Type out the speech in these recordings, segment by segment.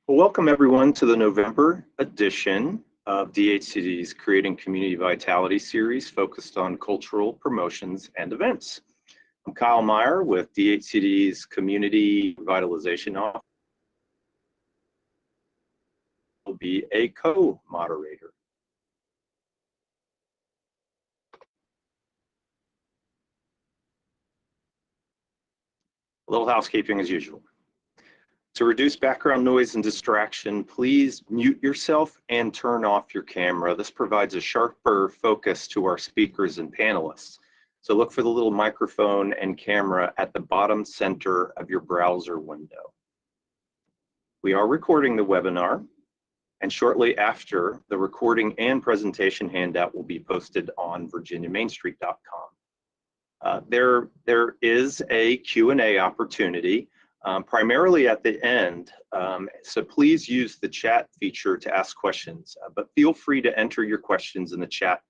Well, welcome everyone to the November edition of DHCD's Creating Community Vitality series focused on cultural promotions and events. I'm Kyle Meyer with DHCD's Community Revitalization Office. Will be a co-moderator. A little housekeeping as usual. To reduce background noise and distraction, please mute yourself and turn off your camera. This provides a sharper focus to our speakers and panelists. So look for the little microphone and camera at the bottom center of your browser window. We are recording the webinar, and shortly after, the recording and presentation handout will be posted on virginiamainstreet.com. There is a Q&A opportunity. Primarily at the end, so please use the chat feature to ask questions, but feel free to enter your questions in the chat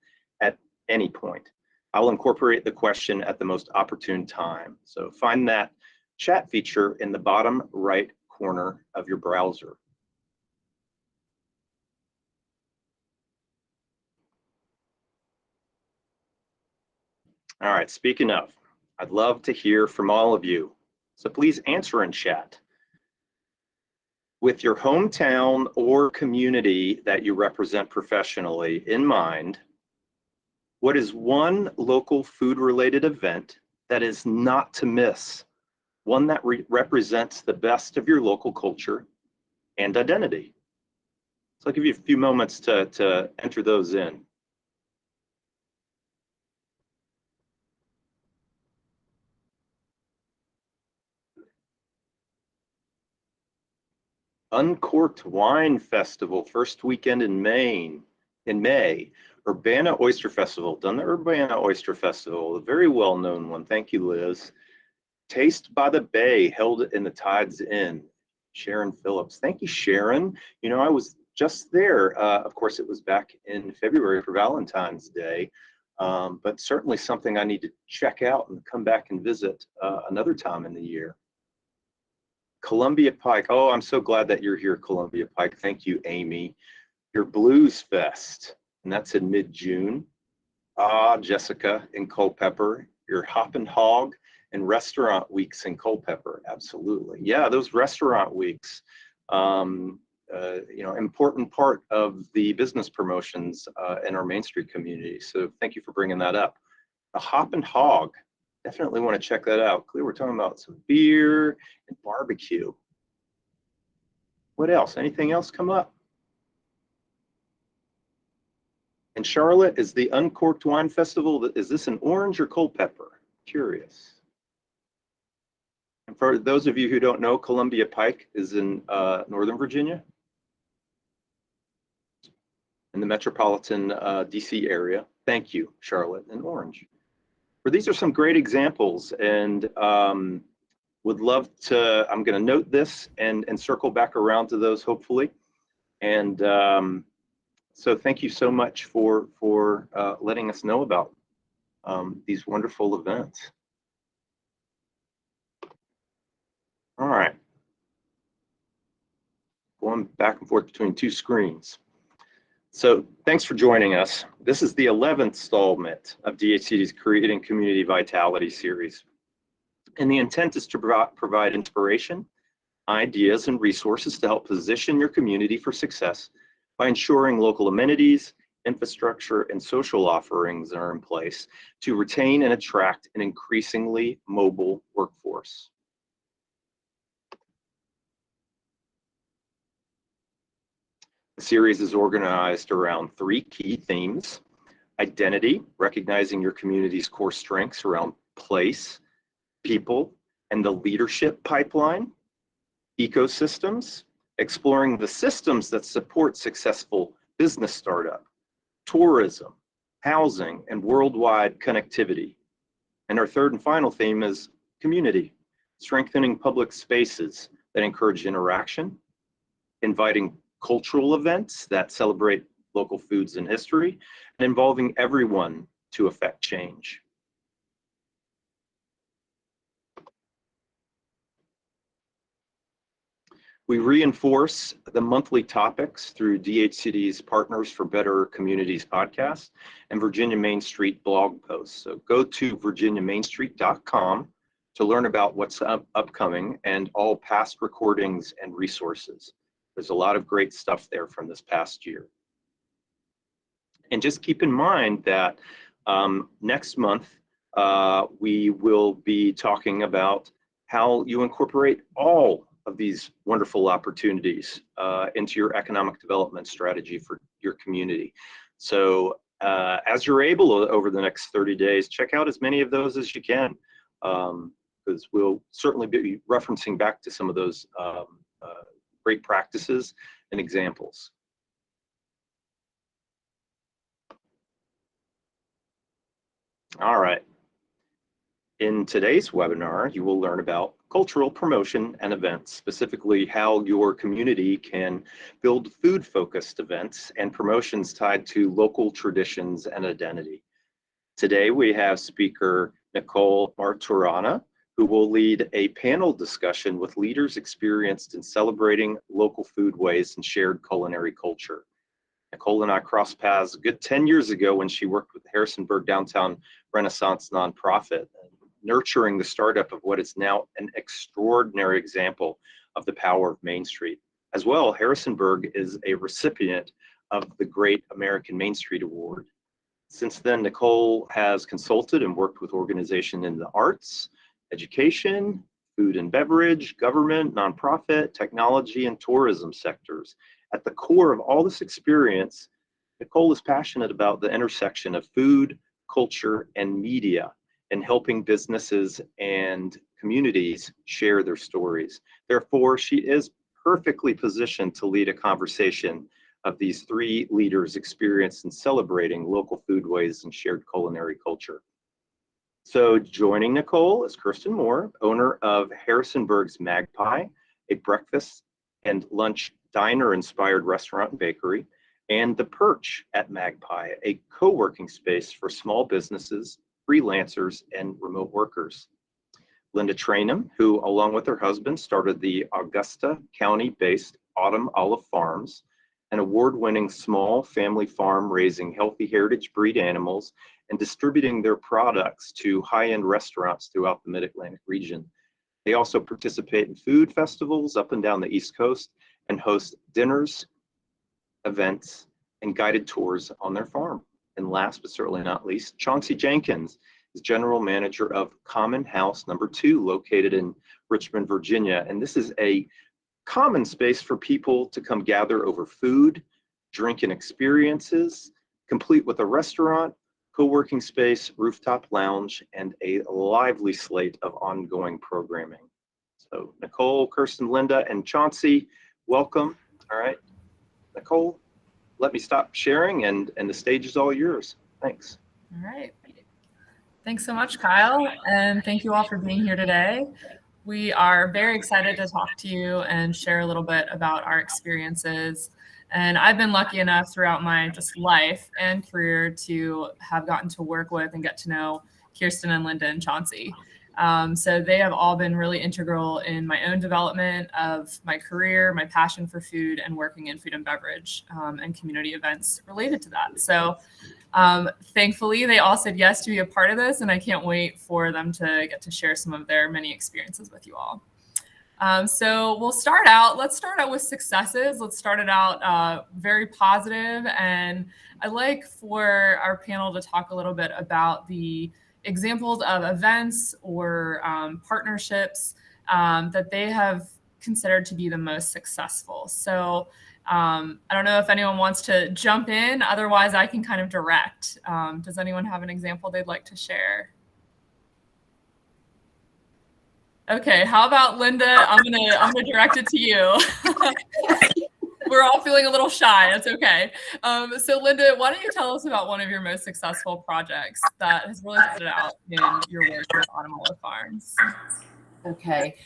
at any point. I'll incorporate the question at the most opportune time. So find that chat feature in the bottom right corner of your browser. All right, speaking of, I'd love to hear from all of you. So please answer in chat. With your hometown or community that you represent professionally in mind, what is one local food-related event that is not to miss? One that represents the best of your local culture and identity. So I'll give you a few moments to enter those in. Uncorked Wine Festival, first weekend in May. Urbana Oyster Festival, done the Urbana Oyster Festival, a very well-known one. Thank you, Liz. Taste by the Bay, held in the Tides Inn. Sharon Phillips. Thank you, Sharon. You know, I was just there. Of course, it was back in February for Valentine's Day, but certainly something I need to check out and come back and visit another time in the year. Columbia Pike. Oh, I'm so glad that you're here, Columbia Pike. Thank you, Amy. Your Blues Fest, and that's in mid-June. Jessica in Culpeper. Your Hop and Hog and Restaurant Weeks in Culpeper. Absolutely. Yeah, those restaurant weeks, you know, important part of the business promotions in our Main Street community. So thank you for bringing that up. A Hop and Hog. Definitely want to check that out. Clearly, we're talking about some beer and barbecue. What else? Anything else come up? In Charlotte, is the Uncorked Wine Festival, is this in Orange or Culpeper? Curious. And for those of you who don't know, Columbia Pike is in Northern Virginia, in the metropolitan DC area. Thank you, Charlotte and Orange. These are some great examples, and would love to, I'm going to note this and circle back around to those hopefully. And so thank you so much for letting us know about these wonderful events. All right. Going back and forth between two screens. So thanks for joining us. This is the 11th installment of DHCD's Creating Community Vitality series. And the intent is to provide inspiration, ideas, and resources to help position your community for success by ensuring local amenities, infrastructure, and social offerings are in place to retain and attract an increasingly mobile workforce. The series is organized around three key themes: identity, recognizing your community's core strengths around place, people, and the leadership pipeline; ecosystems, exploring the systems that support successful business startup; tourism, housing, and worldwide connectivity. And our third and final theme is community, strengthening public spaces that encourage interaction, inviting cultural events that celebrate local foods and history, and involving everyone to affect change. We reinforce the monthly topics through DHCD's Partners for Better Communities podcast and Virginia Main Street blog posts. So go to virginiamainstreet.com to learn about what's upcoming and all past recordings and resources. There's a lot of great stuff there from this past year. And just keep in mind that next month, we will be talking about how you incorporate all of these wonderful opportunities into your economic development strategy for your community. So as you're able over the next 30 days, check out as many of those as you can, because we'll certainly be referencing back to some of those great practices and examples. All right. In today's webinar, you will learn about cultural promotion and events, specifically how your community can build food-focused events and promotions tied to local traditions and identity. Today, we have speaker Nicole Marturana, who will lead a panel discussion with leaders experienced in celebrating local foodways and shared culinary culture. Nicole and I crossed paths a good 10 years ago when she worked with the Harrisonburg Downtown Renaissance nonprofit, nurturing the startup of what is now an extraordinary example of the power of Main Street. As well, Harrisonburg is a recipient of the Great American Main Street Award. Since then, Nicole has consulted and worked with organizations in the arts, education, food and beverage, government, nonprofit, technology, and tourism sectors. At the core of all this experience, Nicole is passionate about the intersection of food, culture, and media, and helping businesses and communities share their stories. Therefore, she is perfectly positioned to lead a conversation of these three leaders experienced in celebrating local foodways and shared culinary culture. So joining Nicole is Kirsten Moore, owner of Harrisonburg's Magpie, a breakfast and lunch diner-inspired restaurant and bakery, and The Perch at Magpie, a co-working space for small businesses, freelancers, and remote workers. Linda Trainham, who along with her husband started the Augusta County-based Autumn Olive Farms, an award-winning small family farm raising healthy heritage breed animals and distributing their products to high-end restaurants throughout the Mid-Atlantic region. They also participate in food festivals up and down the East Coast and host dinners, events, and guided tours on their farm. And last but certainly not least, Chauncey Jenkins is General Manager of Common House Number 2, located in Richmond, Virginia. And this is a common space for people to come gather over food, drink, and experiences, complete with a restaurant, co-working space, rooftop lounge, and a lively slate of ongoing programming. So Nicole, Kirsten, Linda, and Chauncey, welcome. All right, Nicole, let me stop sharing and the stage is all yours. Thanks. All right. Thanks so much, Kyle. And thank you all for being here today. We are very excited to talk to you and share a little bit about our experiences. And I've been lucky enough throughout my just life and career to have gotten to work with and get to know Kirsten and Linda and Chauncey. So they have all been really integral in my own development of my career, my passion for food, and working in food and beverage and community events related to that. So thankfully, they all said yes to be a part of this, and I can't wait for them to get to share some of their many experiences with you all. So let's start out with successes. Let's start it out very positive. And I'd like for our panel to talk a little bit about the examples of events or partnerships that they have considered to be the most successful. So I don't know if anyone wants to jump in. Otherwise, I can kind of direct. Does anyone have an example they'd like to share? Okay, how about Linda? I'm gonna direct it to you. We're all feeling a little shy. That's okay. So Linda, why don't you tell us about one of your most successful projects that has really stood out in your work with Autumn Olive Farms? Okay.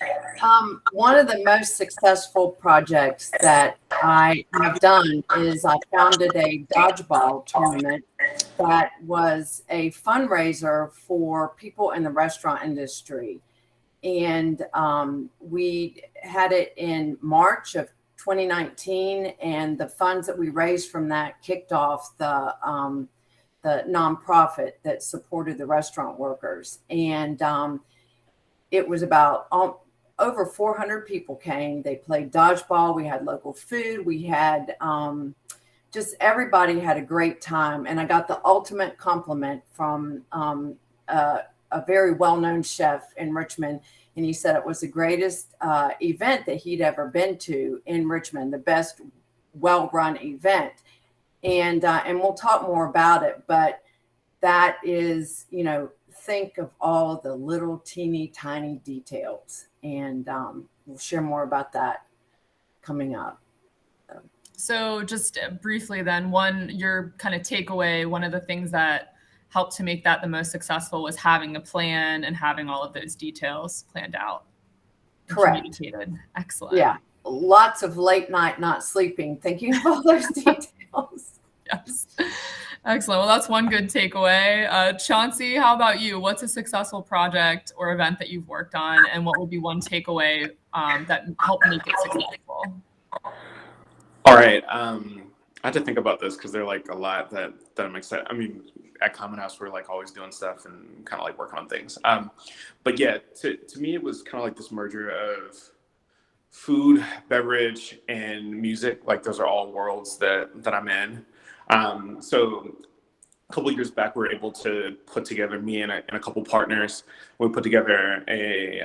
One of the most successful projects that I have done is I founded a dodgeball tournament that was a fundraiser for people in the restaurant industry. And we had it in March of 2019, and the funds that we raised from that kicked off the nonprofit that supported the restaurant workers. And it was about over 400 people came. They played dodgeball. We had local food. We had just everybody had a great time. And I got the ultimate compliment from a very well-known chef in Richmond. And he said it was the greatest event that he'd ever been to in Richmond, the best well-run event. And we'll talk more about it, but that is, think of all the little teeny tiny details. And we'll share more about that coming up. So just briefly then, your kind of takeaway, one of the things that helped to make that the most successful was having a plan and having all of those details planned out. Correct. Communicated. Excellent. Yeah. Lots of late night not sleeping, thinking of all those details. Yes. Excellent. Well, that's one good takeaway. Chauncey, how about you? What's a successful project or event that you've worked on, and what would be one takeaway that helped make it successful? All right. I had to think about this because there are like a lot that I'm excited. I mean, at Common House, we're like always doing stuff and kind of like working on things. But yeah, to me, it was kind of like this merger of food, beverage, and music. Like those are all worlds that I'm in. So a couple of years back, we were able to put together, me and a couple partners, we put together a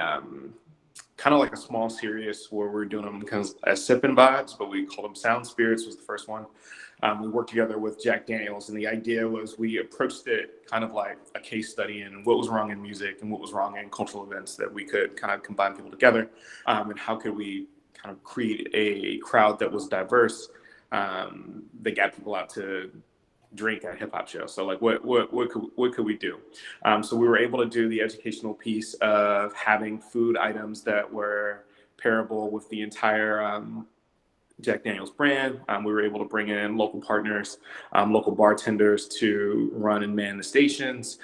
kind of like a small series where we're doing them kind of as sipping vibes, but we called them Sound Spirits was the first one. We worked together with Jack Daniels, and the idea was we approached it kind of like a case study in what was wrong in music and what was wrong in cultural events that we could kind of combine people together, and how could we kind of create a crowd that was diverse, that got people out to drink at a hip hop show. So like what could we do? So we were able to do the educational piece of having food items that were pairable with the entire Jack Daniels brand. We were able to bring in local partners, local bartenders to run and man the stations.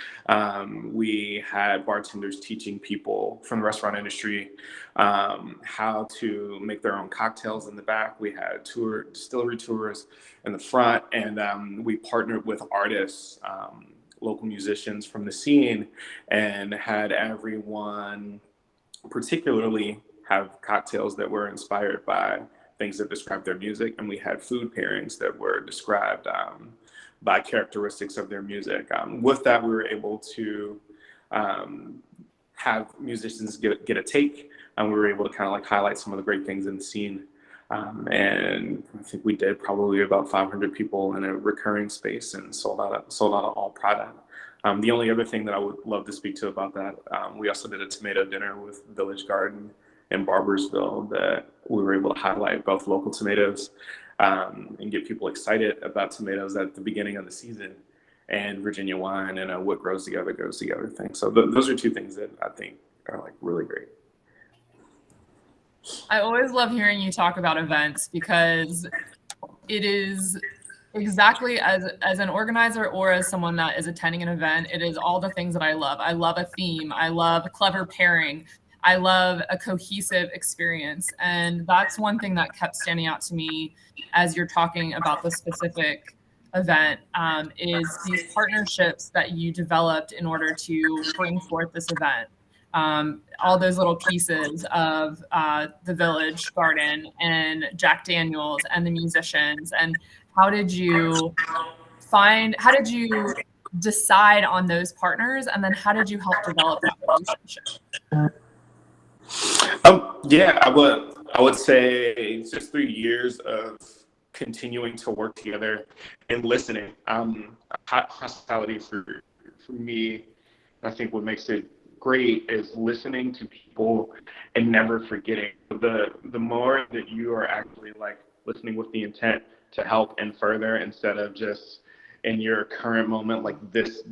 We had bartenders teaching people from the restaurant industry how to make their own cocktails in the back. We had distillery tours in the front, and we partnered with artists, local musicians from the scene, and had everyone particularly have cocktails that were inspired by things that describe their music, and we had food pairings that were described by characteristics of their music. With that, we were able to have musicians get a take, and we were able to kind of like highlight some of the great things in the scene. And I think we did probably about 500 people in a recurring space and sold out of all product. The only other thing that I would love to speak to about that, we also did a tomato dinner with Village Garden in Barbersville that we were able to highlight both local tomatoes and get people excited about tomatoes at the beginning of the season, and Virginia wine and what grows together goes together thing. So those are two things that I think are like really great. I always love hearing you talk about events because it is exactly as an organizer or as someone that is attending an event, it is all the things that I love. I love a theme. I love clever pairing. I love a cohesive experience. And that's one thing that kept standing out to me as you're talking about the specific event, is these partnerships that you developed in order to bring forth this event. All those little pieces of the Village Garden and Jack Daniels and the musicians. And how did you decide on those partners? And then how did you help develop that relationship? Yeah, I would say it's just 3 years of continuing to work together and listening. Hospitality for me, I think what makes it great is listening to people and never forgetting. The more that you are actually like listening with the intent to help and further, instead of just in your current moment, like this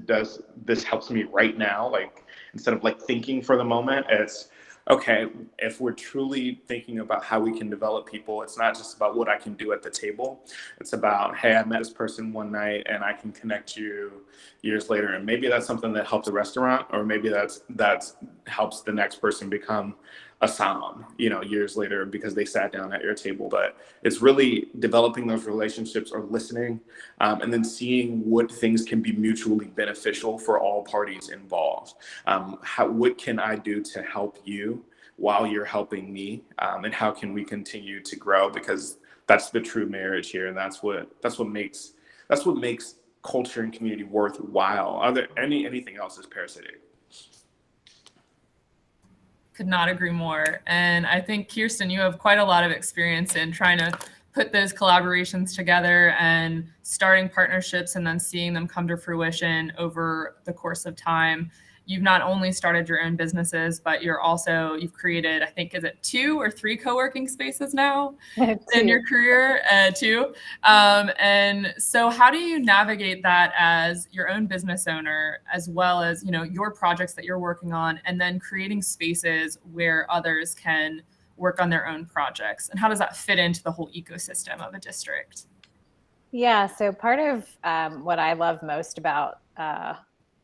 helps me right now. Like instead of like thinking for the moment, it's okay, if we're truly thinking about how we can develop people, it's not just about what I can do at the table. It's about, hey, I met this person one night and I can connect you years later. And maybe that's something that helps a restaurant, or maybe that's helps the next person become a somm, years later because they sat down at your table. But it's really developing those relationships or listening, and then seeing what things can be mutually beneficial for all parties involved. What can I do to help you while you're helping me? And how can we continue to grow? Because that's the true marriage here. And that's what makes culture and community worthwhile. Anything else is parasitic. Could not agree more. And I think, Kirsten, you have quite a lot of experience in trying to put those collaborations together and starting partnerships and then seeing them come to fruition over the course of time. You've not only started your own businesses, but you've created, I think, is it 2 or 3 co-working spaces now in your career? 2. And so how do you navigate that as your own business owner, as well as, your projects that you're working on, and then creating spaces where others can work on their own projects? And how does that fit into the whole ecosystem of a district? Yeah, so part of what I love most about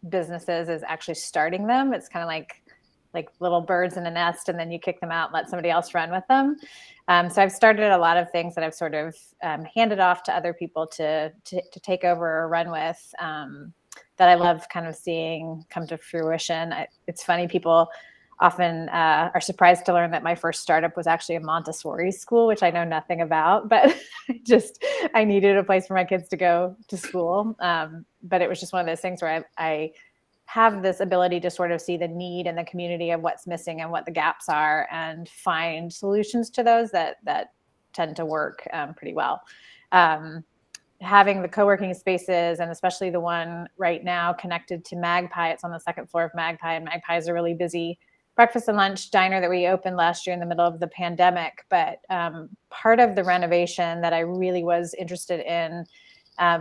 businesses is actually starting them. It's kind of like little birds in a nest, and then you kick them out and let somebody else run with them. So I've started a lot of things that I've sort of handed off to other people to take over or run with, that I love kind of seeing come to fruition. It's funny, people often are surprised to learn that my first startup was actually a Montessori school, which I know nothing about, but I needed a place for my kids to go to school. But it was just one of those things where I have this ability to sort of see the need in the community of what's missing and what the gaps are, and find solutions to those that tend to work pretty well. Having the co-working spaces, and especially the one right now connected to Magpie, it's on the 2nd floor of Magpie, and Magpie is a really busy breakfast and lunch diner that we opened last year in the middle of the pandemic. But part of the renovation that I really was interested in,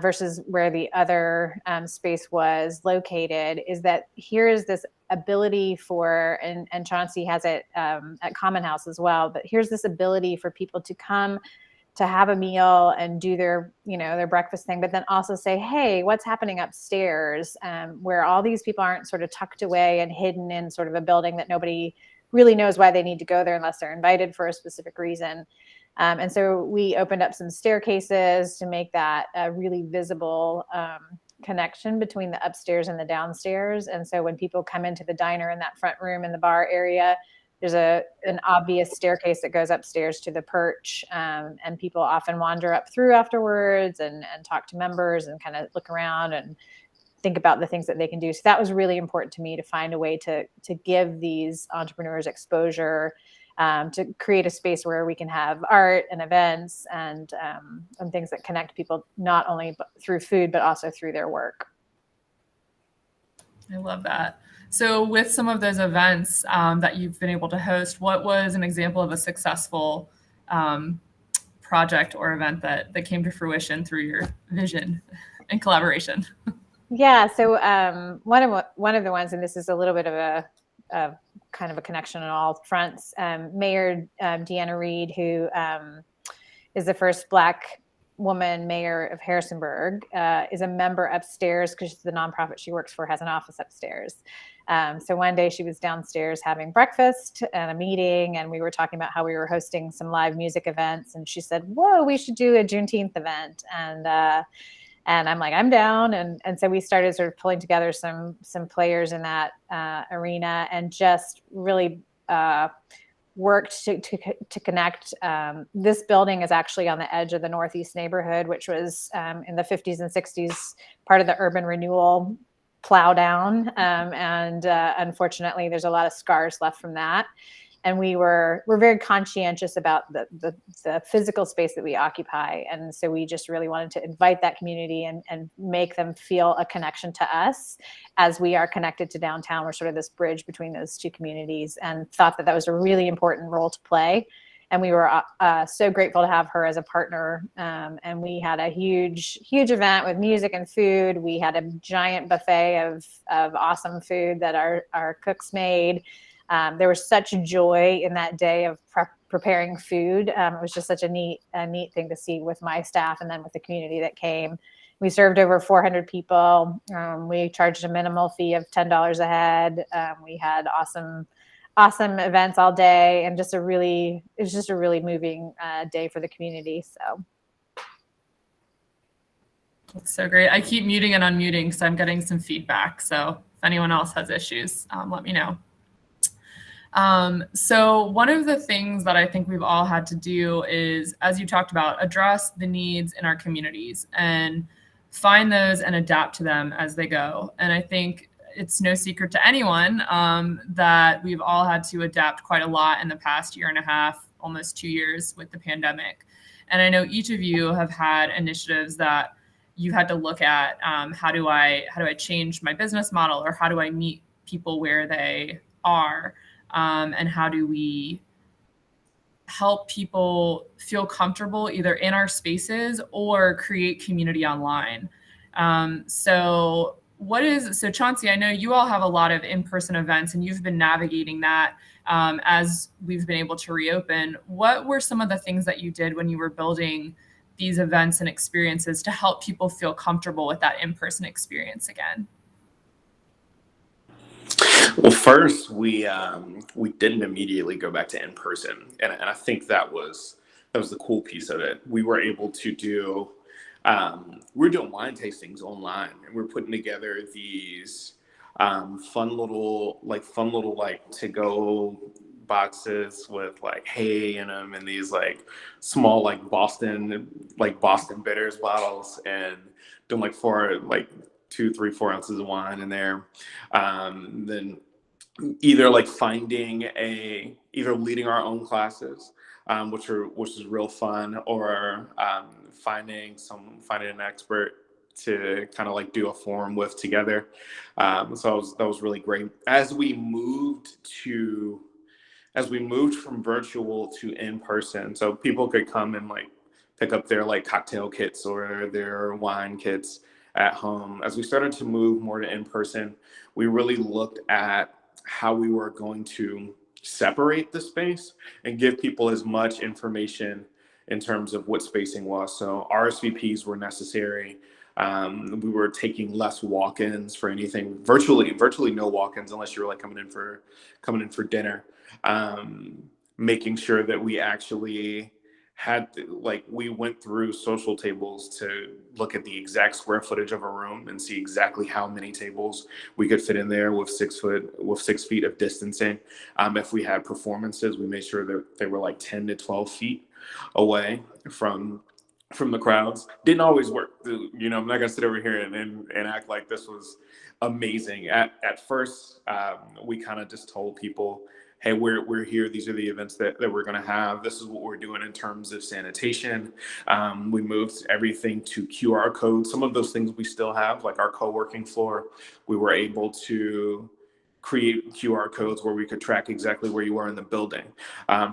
versus where the other space was located, is that here is this ability for, and Chauncey has it at Common House as well, but here's this ability for people to come to have a meal and do their breakfast thing, but then also say, hey, what's happening upstairs, where all these people aren't sort of tucked away and hidden in sort of a building that nobody really knows why they need to go there unless they're invited for a specific reason. And so we opened up some staircases to make that a really visible connection between the upstairs and the downstairs. And so when people come into the diner in that front room in the bar area, there's an obvious staircase that goes upstairs to the perch, and people often wander up through afterwards and talk to members and kind of look around and think about the things that they can do. So that was really important to me, to find a way to give these entrepreneurs exposure, to create a space where we can have art and events and things that connect people not only through food, but also through their work. I love that. So with some of those events that you've been able to host, what was an example of a successful project or event that came to fruition through your vision and collaboration? Yeah, so one of the ones, and this is a little bit of a kind of a connection on all fronts, Mayor Deanna Reed, who is the first Black woman mayor of Harrisonburg, is a member upstairs because the nonprofit she works for has an office upstairs. So one day she was downstairs having breakfast and a meeting, and we were talking about how we were hosting some live music events, and she said, whoa, we should do a Juneteenth event. And I'm like, I'm down. And so we started sort of pulling together some players in that arena, and just really worked to connect. This building is actually on the edge of the Northeast neighborhood, which was in the 50s and 60s part of the urban renewal plow down. And unfortunately, there's a lot of scars left from that. And we're very conscientious about the physical space that we occupy. And so we just really wanted to invite that community and make them feel a connection to us as we are connected to downtown. We're sort of this bridge between those two communities, and thought that was a really important role to play. And we were so grateful to have her as a partner. And we had a huge event with music and food. We had a giant buffet of awesome food that our cooks made. There was such joy in that day of preparing food. It was just such a neat thing to see with my staff, and then with the community that came. we served over 400 people. We charged a minimal fee of $10 a head. We had awesome events all day, and it was just a really moving day for the community. So. That's so great. I keep muting and unmuting because I'm getting some feedback. So if anyone else has issues, let me know. So one of the things that I think we've all had to do is, as you talked about, address the needs in our communities and find those and adapt to them as they go. And I think it's no secret to anyone that we've all had to adapt quite a lot in the past year and a half, almost 2 years with the pandemic. And I know each of you have had initiatives that you had to look at. How do I change my business model, or how do I meet people where they are? And how do we help people feel comfortable either in our spaces or create community online? So Chauncey, I know you all have a lot of in-person events and you've been navigating that as we've been able to reopen. What were some of the things that you did when you were building these events and experiences to help people feel comfortable with that in-person experience again? Well, first we didn't immediately go back to in person, and I think that was the cool piece of it. We were able to do we're doing wine tastings online, and we're putting together these fun little to go boxes with like hay in them, and these like small Boston bitters bottles, and doing 2, 3, 4 ounces of wine in there. Then either leading our own classes, which is real fun, or finding an expert to kind of do a forum with together. So that was really great. As we moved from virtual to in person, so people could come and pick up their cocktail kits or their wine kits at home. As we started to move more to in person, we really looked at how we were going to separate the space and give people as much information in terms of what spacing was. So RSVPs were necessary. We were taking less walk-ins for anything, virtually no walk-ins unless you were coming in for dinner. Making sure that we actually had we went through social tables to look at the exact square footage of a room and see exactly how many tables we could fit in there with 6 feet of distancing. If we had performances, we made sure that they were 10 to 12 feet away from the crowds. Didn't always work. I'm not gonna sit over here and act like this was amazing. At first, we kind of just told people, hey, we're here. These are the events that we're going to have. This is what we're doing in terms of sanitation. We moved everything to QR codes. Some of those things we still have, like our co-working floor. We were able to create QR codes where we could track exactly where you were in the building.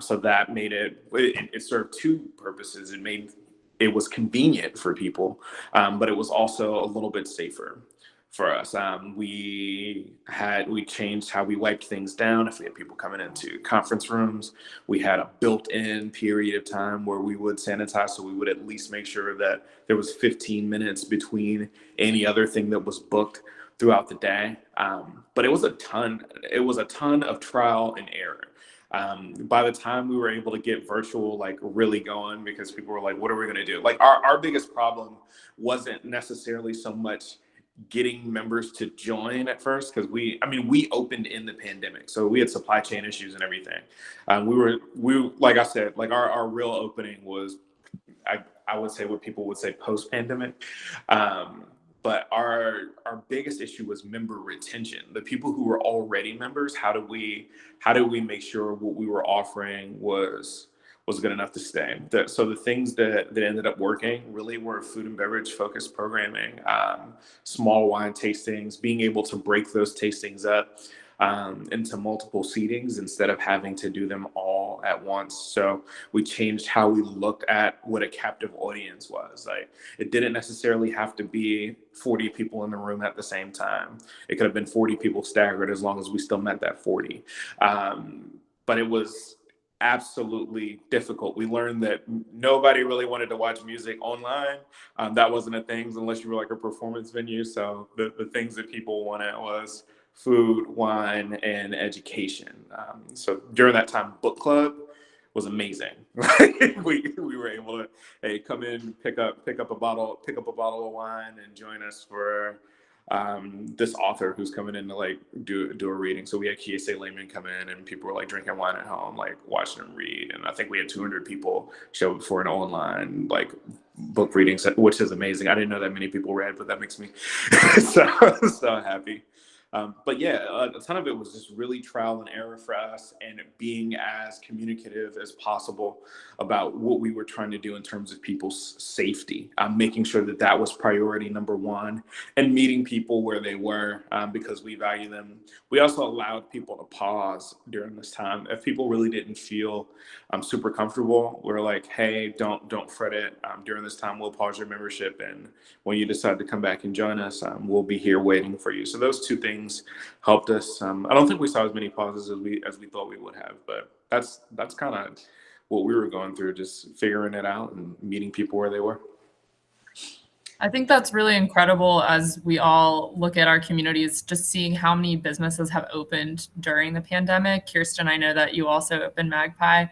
So that made it served two purposes. It was convenient for people, but it was also a little bit safer for us. We changed how we wiped things down. If we had people coming into conference rooms, we had a built-in period of time where we would sanitize. So we would at least make sure that there was 15 minutes between any other thing that was booked throughout the day. But it was a ton of trial and error. By the time we were able to get virtual, really going, because people were like, what are we going to do? Our biggest problem wasn't necessarily so much getting members to join at first, because we opened in the pandemic, so we had supply chain issues and everything. We like I said, our real opening was, I would say what people would say post-pandemic. But our biggest issue was member retention. The people who were already members, how do we make sure what we were offering was good enough to stay? So the things that ended up working really were food and beverage focused programming, small wine tastings, being able to break those tastings up into multiple seatings instead of having to do them all at once. So we changed how we looked at what a captive audience was. It didn't necessarily have to be 40 people in the room at the same time. It could have been 40 people staggered, as long as we still met that 40. But it was absolutely difficult. We learned that nobody really wanted to watch music online. That wasn't a thing unless you were like a performance venue. So the things that people wanted was food, wine, and education. So during that time, book club was amazing. we were able to, hey, come in, pick up a bottle of wine, and join us for this author who's coming in to like do a reading. So we had Kiese Lehman come in, and people were like drinking wine at home, like watching him read. And I think we had 200 people show up for an online like book reading set, which is amazing. I didn't know that many people read, but that makes me so happy. But yeah, a ton of it was just really trial and error for us, and being as communicative as possible about what we were trying to do in terms of people's safety, making sure that that was priority number one, and meeting people where they were, because we value them. We also allowed people to pause during this time. If people really didn't feel super comfortable, we're like, hey, don't fret it. During this time, we'll pause your membership, and when you decide to come back and join us, we'll be here waiting for you. So those two things helped us. I don't think we saw as many pauses as we thought we would have, but that's kind of what we were going through, just figuring it out and meeting people where they were. I think that's really incredible as we all look at our communities, just seeing how many businesses have opened during the pandemic. Kirsten, I know that you also opened Magpie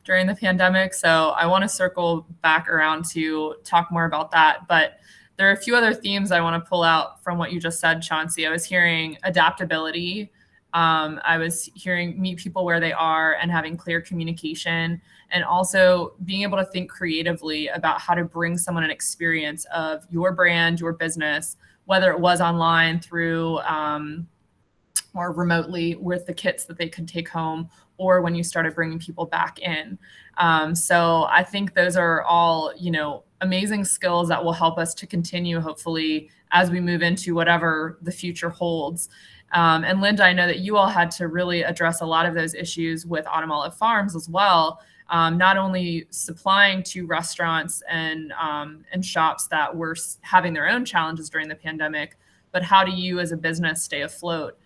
during the pandemic, so I want to circle back around to talk more about that. But there are a few other themes I want to pull out from what you just said, Chauncey. I was hearing adaptability. I was hearing meet people where they are and having clear communication, and also being able to think creatively about how to bring someone an experience of your brand, your business, whether it was online through or remotely with the kits that they could take home, or when you started bringing people back in. So I think those are all, amazing skills that will help us to continue, hopefully, as we move into whatever the future holds. And Linda, I know that you all had to really address a lot of those issues with Autumn Olive Farms as well, not only supplying to restaurants and shops that were having their own challenges during the pandemic, but how do you as a business stay afloat?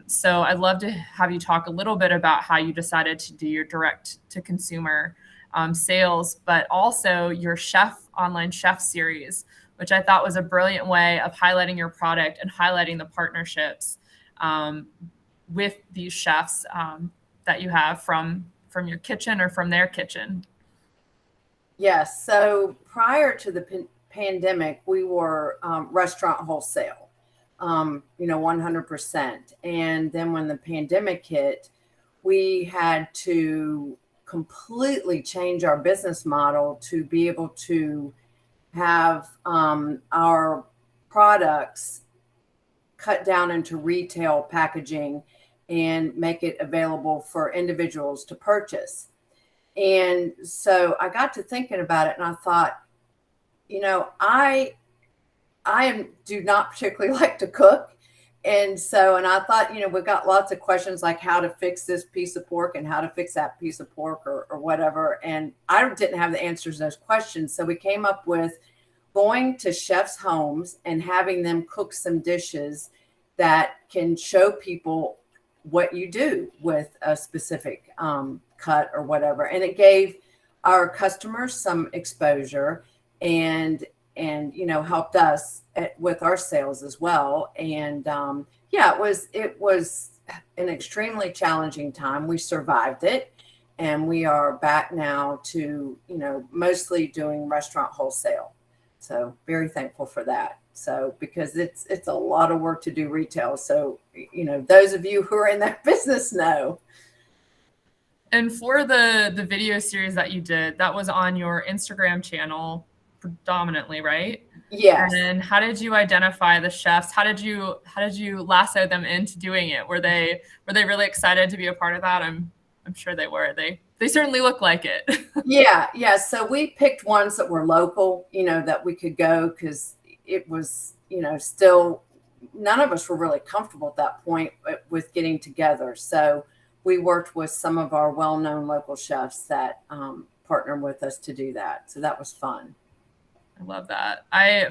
So I'd love to have you talk a little bit about how you decided to do your direct to consumer sales, but also your online chef series, which I thought was a brilliant way of highlighting your product and highlighting the partnerships with these chefs that you have from your kitchen or from their kitchen. Yes. So prior to the pandemic, we were restaurant wholesale, 100%. And then when the pandemic hit, we had to completely change our business model to be able to have our products cut down into retail packaging and make it available for individuals to purchase. And so I got to thinking about it, and I thought, I do not particularly like to cook. And I thought, we've got lots of questions like how to fix this piece of pork and how to fix that piece of pork or whatever. And I didn't have the answers to those questions. So we came up with going to chefs' homes and having them cook some dishes that can show people what you do with a specific cut or whatever. And it gave our customers some exposure and helped us with our sales as well. And it was an extremely challenging time. We survived it, and we are back now to, mostly doing restaurant wholesale. So very thankful for that. So, because it's a lot of work to do retail. So, those of you who are in that business know. And for the video series that you did, that was on your Instagram channel predominantly, right? Yes. And how did you identify the chefs? How did you lasso them into doing it? Were they really excited to be a part of that? I'm sure they were. They certainly look like it. Yeah. So we picked ones that were local, that we could go, because it was, still none of us were really comfortable at that point with getting together. So we worked with some of our well-known local chefs that partnered with us to do that. So that was fun. I love that. I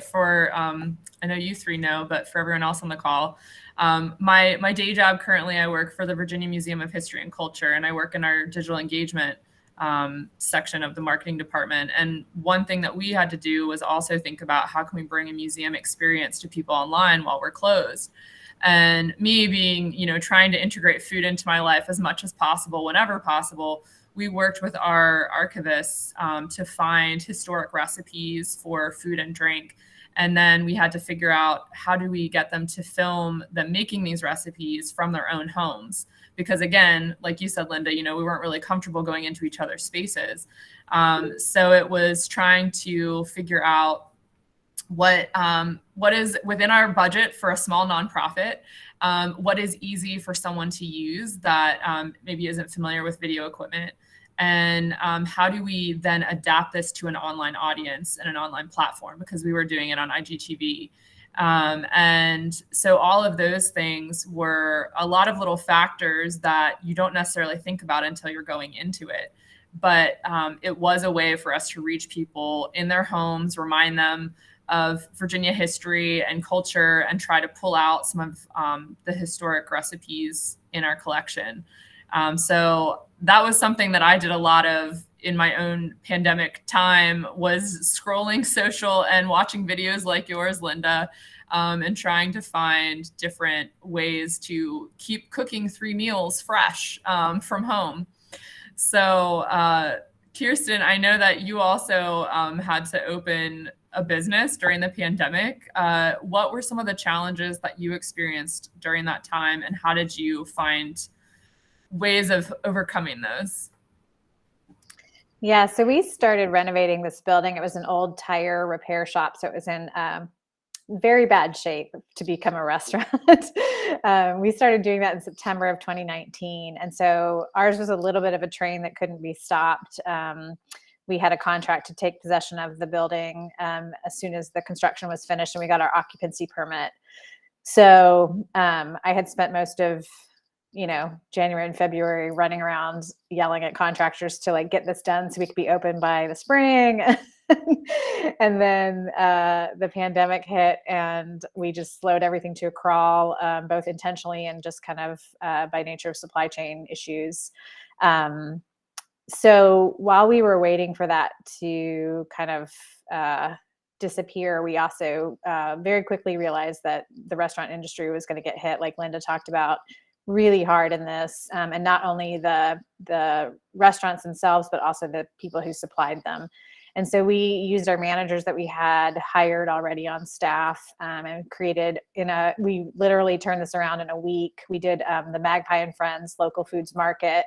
know you three know, but for everyone else on the call, my day job currently, I work for the Virginia Museum of History and Culture, and I work in our digital engagement section of the marketing department. And one thing that we had to do was also think about how can we bring a museum experience to people online while we're closed. And me being, trying to integrate food into my life as much as possible, whenever possible, we worked with our archivists to find historic recipes for food and drink. And then we had to figure out how do we get them to film them making these recipes from their own homes. Because again, like you said, Linda, we weren't really comfortable going into each other's spaces. So it was trying to figure out what is within our budget for a small nonprofit, what is easy for someone to use that maybe isn't familiar with video equipment, and how do we then adapt this to an online audience and an online platform, because we were doing it on IGTV. And so all of those things were a lot of little factors that you don't necessarily think about until you're going into it. But it was a way for us to reach people in their homes, remind them of Virginia history and culture, and try to pull out some of the historic recipes in our collection. So that was something that I did a lot of in my own pandemic time, was scrolling social and watching videos like yours, Linda, and trying to find different ways to keep cooking 3 meals fresh from home. So Kirsten, I know that you also had to open a business during the pandemic. What were some of the challenges that you experienced during that time, and how did you find ways of overcoming those? Yeah, so we started renovating this building. It was an old tire repair shop, so it was in very bad shape to become a restaurant. We started doing that in September of 2019. And so ours was a little bit of a train that couldn't be stopped. We had a contract to take possession of the building as soon as the construction was finished, and we got our occupancy permit. So I had spent most of January and February running around yelling at contractors to get this done so we could be open by the spring. And then the pandemic hit, and we just slowed everything to a crawl, both intentionally and just kind of by nature of supply chain issues. So while we were waiting for that to kind of disappear, we also very quickly realized that the restaurant industry was going to get hit, like Linda talked about, really hard in this, and not only the restaurants themselves, but also the people who supplied them. And so we used our managers that we had hired already on staff, and we literally turned this around in a week. We did the Magpie and Friends local foods market,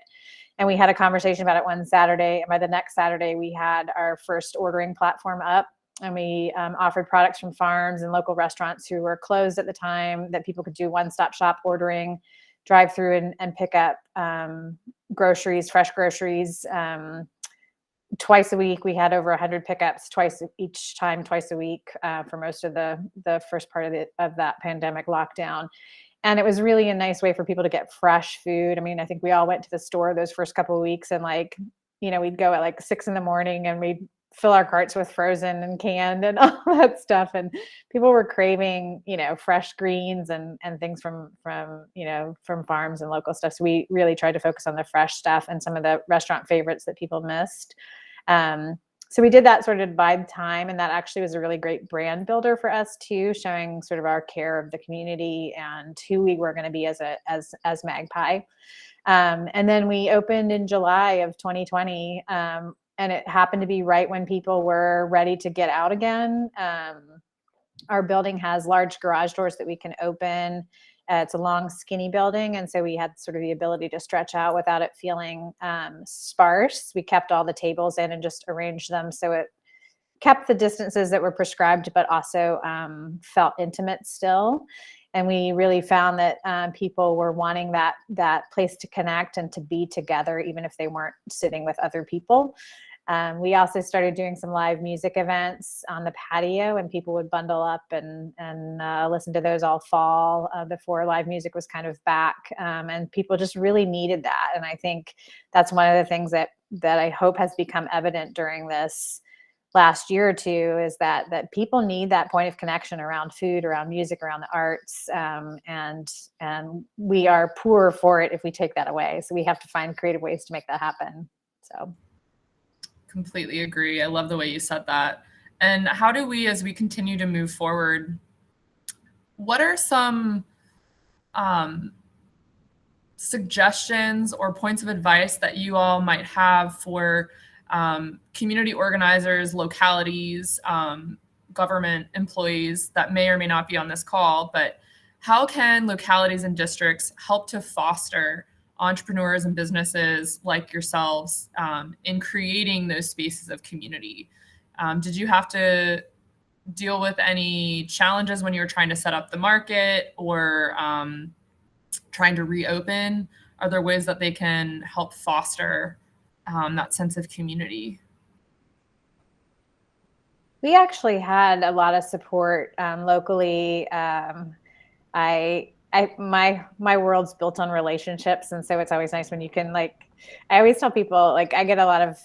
and we had a conversation about it one Saturday. And by the next Saturday, we had our first ordering platform up, and we offered products from farms and local restaurants who were closed at the time, that people could do one-stop shop ordering, drive through and pick up groceries, fresh groceries. Twice a week. We had over 100 pickups twice a week for most of the first part of that pandemic lockdown. And it was really a nice way for people to get fresh food. I mean, I think we all went to the store those first couple of weeks, and we'd go at 6 a.m. and we'd fill our carts with frozen and canned and all that stuff. And people were craving, fresh greens and things from farms and local stuff. So we really tried to focus on the fresh stuff and some of the restaurant favorites that people missed. So we did that sort of by time, and that actually was a really great brand builder for us too, showing sort of our care of the community and who we were going to be as Magpie. And then we opened in July of 2020. And it happened to be right when people were ready to get out again. Our building has large garage doors that we can open. It's a long, skinny building. And so we had sort of the ability to stretch out without it feeling sparse. We kept all the tables in and just arranged them so it kept the distances that were prescribed, but also felt intimate still. And we really found that people were wanting that place to connect and to be together, even if they weren't sitting with other people. We also started doing some live music events on the patio, and people would bundle up and listen to those all fall before live music was kind of back. And people just really needed that. And I think that's one of the things that I hope has become evident during this last year or two is that people need that point of connection around food, around music, around the arts, and we are poor for it if we take that away. So we have to find creative ways to make that happen. So completely agree. I love the way you said that. And how do we, as we continue to move forward, what are some suggestions or points of advice that you all might have for community organizers, localities, government employees that may or may not be on this call, but how can localities and districts help to foster entrepreneurs and businesses like yourselves in creating those spaces of community? Did you have to deal with any challenges when you were trying to set up the market or trying to reopen? Are there ways that they can help foster that sense of community? We actually had a lot of support locally. My world's built on relationships, and so it's always nice when you can, like, I always tell people, like, I get a lot of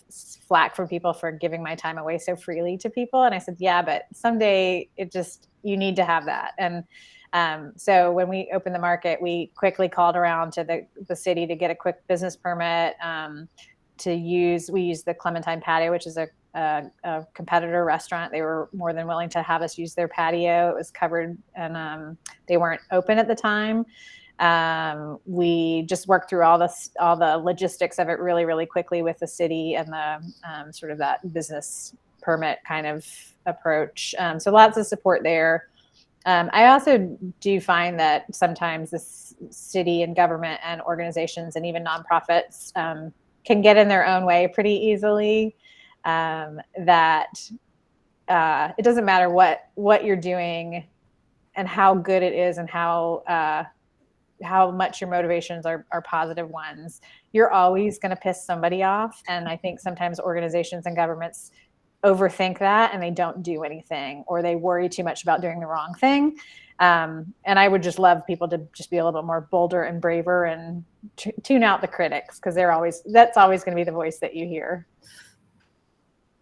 flack from people for giving my time away so freely to people, and I said, yeah, but someday you need to have that. And so when we opened the market, we quickly called around to the city to get a quick business permit. We used the Clementine Patio, which is a competitor restaurant. They were more than willing to have us use their patio. It was covered, and they weren't open at the time. We just worked through all the logistics of it really, really quickly with the city and the sort of that business permit kind of approach. So lots of support there. I also do find that sometimes the city and government and organizations and even nonprofits can get in their own way pretty easily. That it doesn't matter what you're doing and how good it is and how much your motivations are positive ones. You're always going to piss somebody off. And I think sometimes organizations and governments overthink that and they don't do anything, or they worry too much about doing the wrong thing. And I would just love people to just be a little bit more bolder and braver and tune out the critics, because that's always going to be the voice that you hear.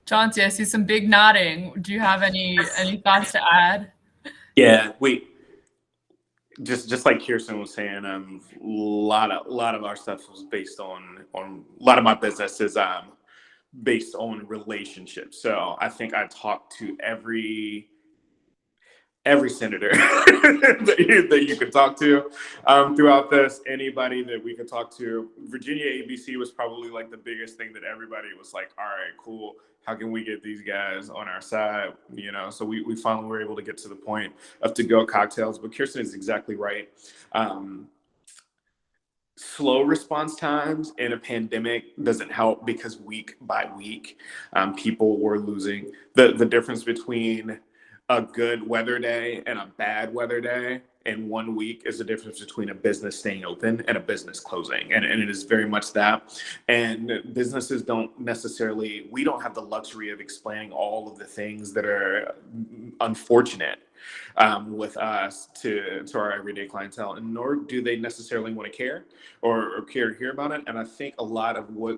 Chauncey, I see some big nodding. Do you have any thoughts to add? Yeah, just like Kirsten was saying, a lot of our stuff was based on a lot of my business is based on relationships. So I think I talked to every senator that you could talk to throughout this, anybody that we could talk to. Virginia ABC was probably like the biggest thing that everybody was like, all right, cool. How can we get these guys on our side? So we finally were able to get to the point of to-go cocktails. But Kirsten is exactly right. Slow response times in a pandemic doesn't help, because week by week, people were losing. The difference between a good weather day and a bad weather day in 1 week is the difference between a business staying open and a business closing. And it is very much that. And businesses we don't have the luxury of explaining all of the things that are unfortunate with us to our everyday clientele, and nor do they necessarily want to care or care to hear about it. And I think a lot of what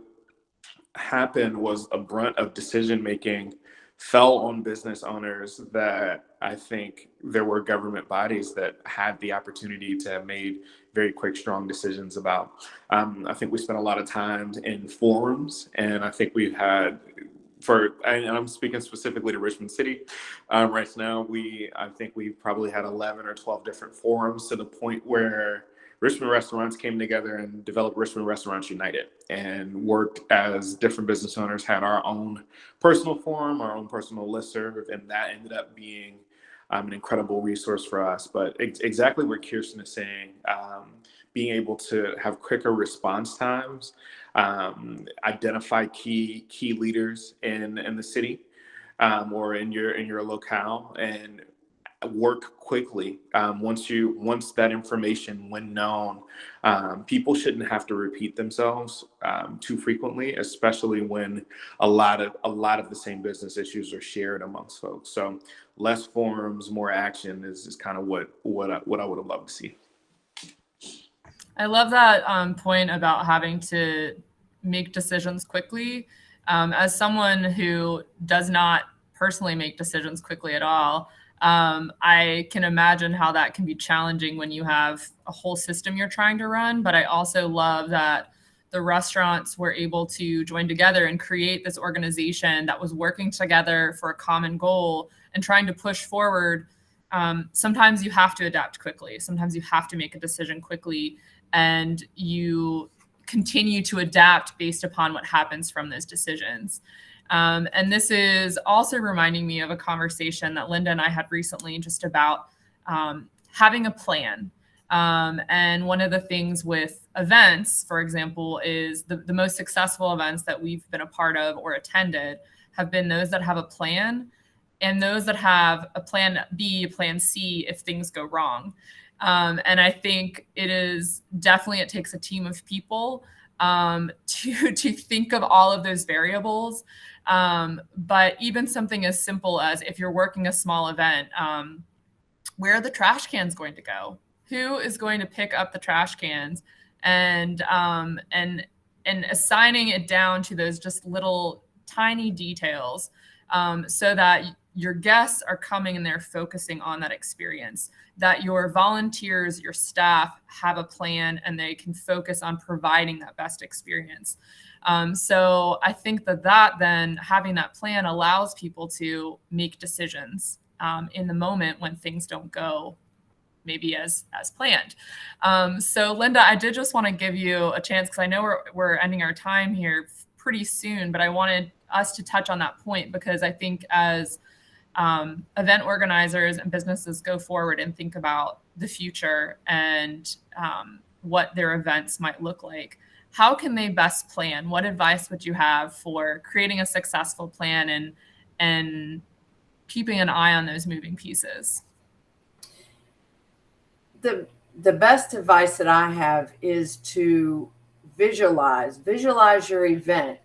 happened was a brunt of decision making fell on business owners that I think there were government bodies that had the opportunity to have made very quick, strong decisions about. I think we spent a lot of time in forums, and I think we've had, and I'm speaking specifically to Richmond City right now, I think we've probably had 11 or 12 different forums, to the point where Richmond restaurants came together and developed Richmond Restaurants United, and worked as different business owners, had our own personal forum, our own personal listserv, and that ended up being an incredible resource for us. But exactly what Kirsten is saying, being able to have quicker response times, identify key leaders in the city or in your locale, and work quickly. Once that information, when known, people shouldn't have to repeat themselves too frequently, especially when a lot of the same business issues are shared amongst folks. So less forums, more action is kind of what I would have loved to see. I love that point about having to make decisions quickly. As someone who does not personally make decisions quickly at all. I can imagine how that can be challenging when you have a whole system you're trying to run. But I also love that the restaurants were able to join together and create this organization that was working together for a common goal and trying to push forward. Sometimes you have to adapt quickly. Sometimes you have to make a decision quickly, and you continue to adapt based upon what happens from those decisions. And this is also reminding me of a conversation that Linda and I had recently just about having a plan. And one of the things with events, for example, is the most successful events that we've been a part of or attended have been those that have a plan, and those that have a plan B, a plan C if things go wrong. And I think it takes a team of people to think of all of those variables. But even something as simple as if you're working a small event, where are the trash cans going to go? Who is going to pick up the trash cans? And assigning it down to those just little tiny details, so that your guests are coming and they're focusing on that experience, that your volunteers, your staff have a plan and they can focus on providing that best experience. So I think that then having that plan allows people to make decisions in the moment when things don't go maybe as planned. So Linda, I did just want to give you a chance, because I know we're ending our time here pretty soon, but I wanted us to touch on that point, because I think as event organizers and businesses go forward and think about the future and what their events might look like, how can they best plan? What advice would you have for creating a successful plan and keeping an eye on those moving pieces? The best advice that I have is to visualize your event.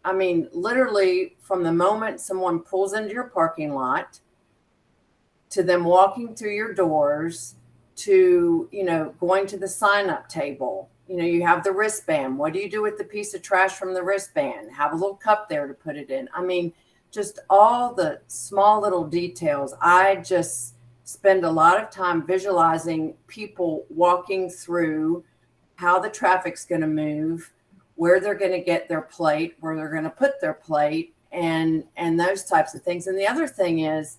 I mean, literally from the moment someone pulls into your parking lot to them walking through your doors to, going to the sign-up table. You have the wristband. What do you do with the piece of trash from the wristband? Have a little cup there to put it in. I mean, just all the small little details. I just spend a lot of time visualizing people walking through, how the traffic's going to move, where they're going to get their plate, where they're going to put their plate, and those types of things. And the other thing is,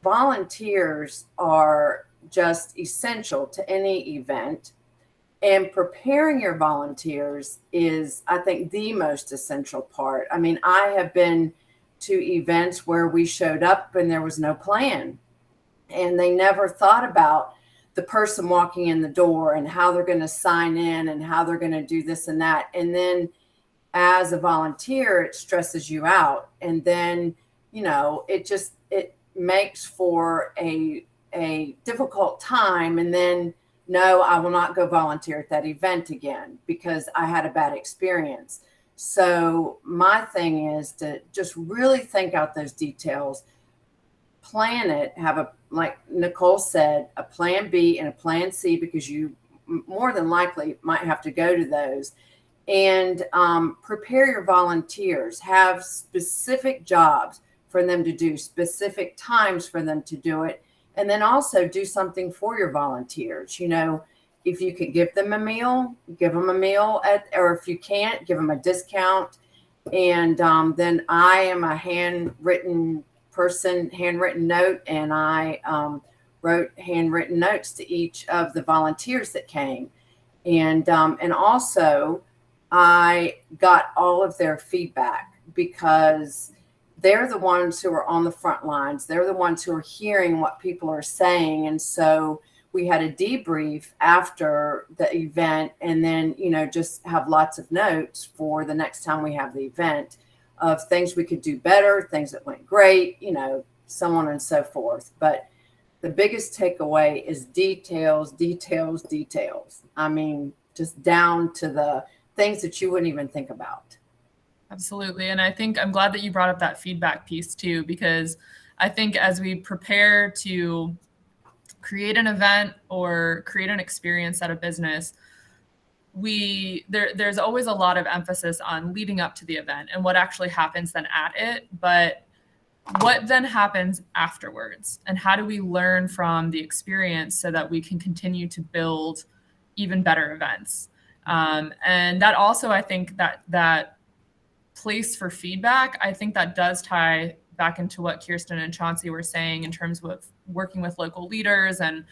volunteers are just essential to any event. And preparing your volunteers is, I think, the most essential part. I mean, I have been to events where we showed up and there was no plan. And they never thought about the person walking in the door and how they're going to sign in and how they're going to do this and that. And then as a volunteer, it stresses you out. And then, it makes for a difficult time. And then, no, I will not go volunteer at that event again because I had a bad experience. So my thing is to just really think out those details, plan it, have like Nicole said, a plan B and a plan C, because you more than likely might have to go to those. And prepare your volunteers, have specific jobs for them to do, specific times for them to do it. And then also do something for your volunteers. If you could give them a meal, give them a meal or if you can't, give them a discount. And then I am a handwritten note, and I wrote handwritten notes to each of the volunteers that came. And also I got all of their feedback, because they're the ones who are on the front lines. They're the ones who are hearing what people are saying. And so we had a debrief after the event, and then, just have lots of notes for the next time we have the event of things we could do better, things that went great, so on and so forth. But the biggest takeaway is details, details, details. I mean, just down to the things that you wouldn't even think about. Absolutely. And I think I'm glad that you brought up that feedback piece too, because I think as we prepare to create an event or create an experience at a business, there's always a lot of emphasis on leading up to the event and what actually happens then at it. But what then happens afterwards? And how do we learn from the experience so that we can continue to build even better events? And that also, I think that place for feedback, I think that does tie back into what Kirsten and Chauncey were saying in terms of working with local leaders and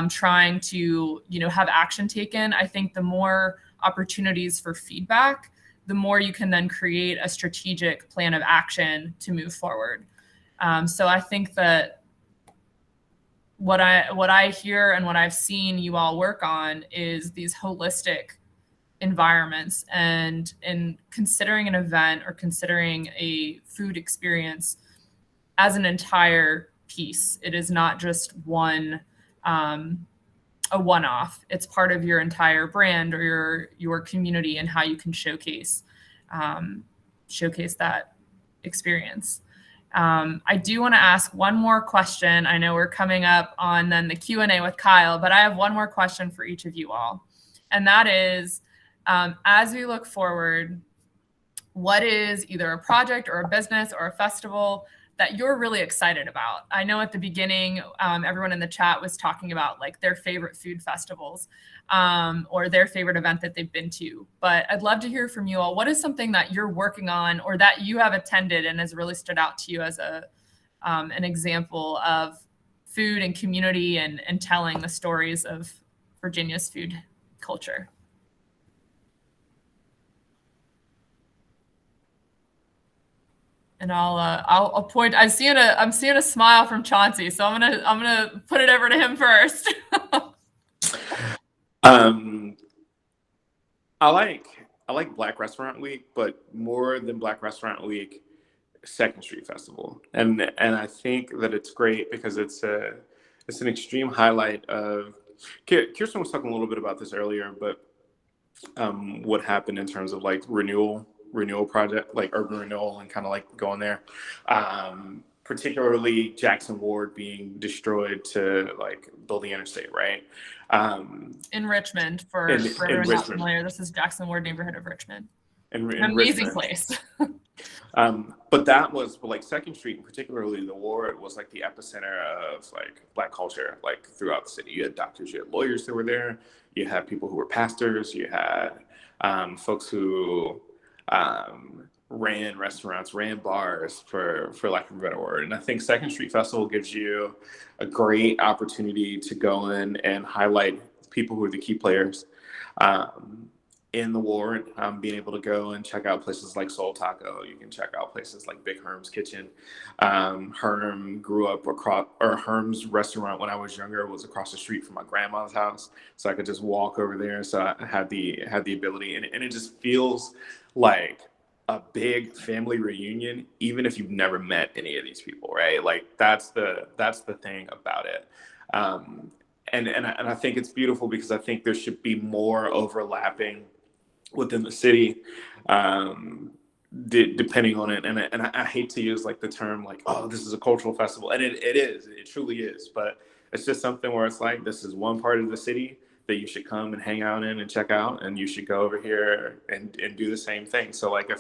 trying to, have action taken. I think the more opportunities for feedback, the more you can then create a strategic plan of action to move forward. So I think that what I hear and what I've seen you all work on is these holistic environments, and in considering an event or considering a food experience as an entire piece. It is not just a one-off. It's part of your entire brand or your community and how you can showcase that experience. I do want to ask one more question. I know we're coming up on then the Q&A with Kyle, but I have one more question for each of you all. And that is, as we look forward, what is either a project or a business or a festival that you're really excited about? I know at the beginning, everyone in the chat was talking about like their favorite food festivals or their favorite event that they've been to. But I'd love to hear from you all. What is something that you're working on or that you have attended and has really stood out to you as an example of food and community and telling the stories of Virginia's food culture? And I'll point. I'm seeing a smile from Chauncey, so I'm gonna put it over to him first. I like Black Restaurant Week, but more than Black Restaurant Week, Second Street Festival, and I think that it's great because it's an extreme highlight of. Kirsten was talking a little bit about this earlier, but what happened in terms of like renewal project, like urban renewal, and kind of like going there, particularly Jackson Ward being destroyed to like build the interstate, right? In Richmond, for everyone not familiar, this is Jackson Ward neighborhood of Richmond. An amazing Richmond. Place. But that was like Second Street, and particularly the Ward, was like the epicenter of like Black culture, like throughout the city. You had doctors, you had lawyers that were there, you had people who were pastors, you had folks who ran restaurants, ran bars, for lack of a better word. And I think Second Street Festival gives you a great opportunity to go in and highlight people who are the key players in the Ward. Being able to go and check out places like Soul Taco. You can check out places like Big Herm's Kitchen. Herm's restaurant when I was younger was across the street from my grandma's house, so I could just walk over there. So I had the ability, and it just feels like a big family reunion, even if you've never met any of these people, right? Like that's the thing about it. And I think it's beautiful because I think there should be more overlapping within the city, depending on it. And I hate to use like the term like, oh, this is a cultural festival, and it is, it truly is. But it's just something where it's like, this is one part of the city that you should come and hang out in and check out, and you should go over here and do the same thing. So like I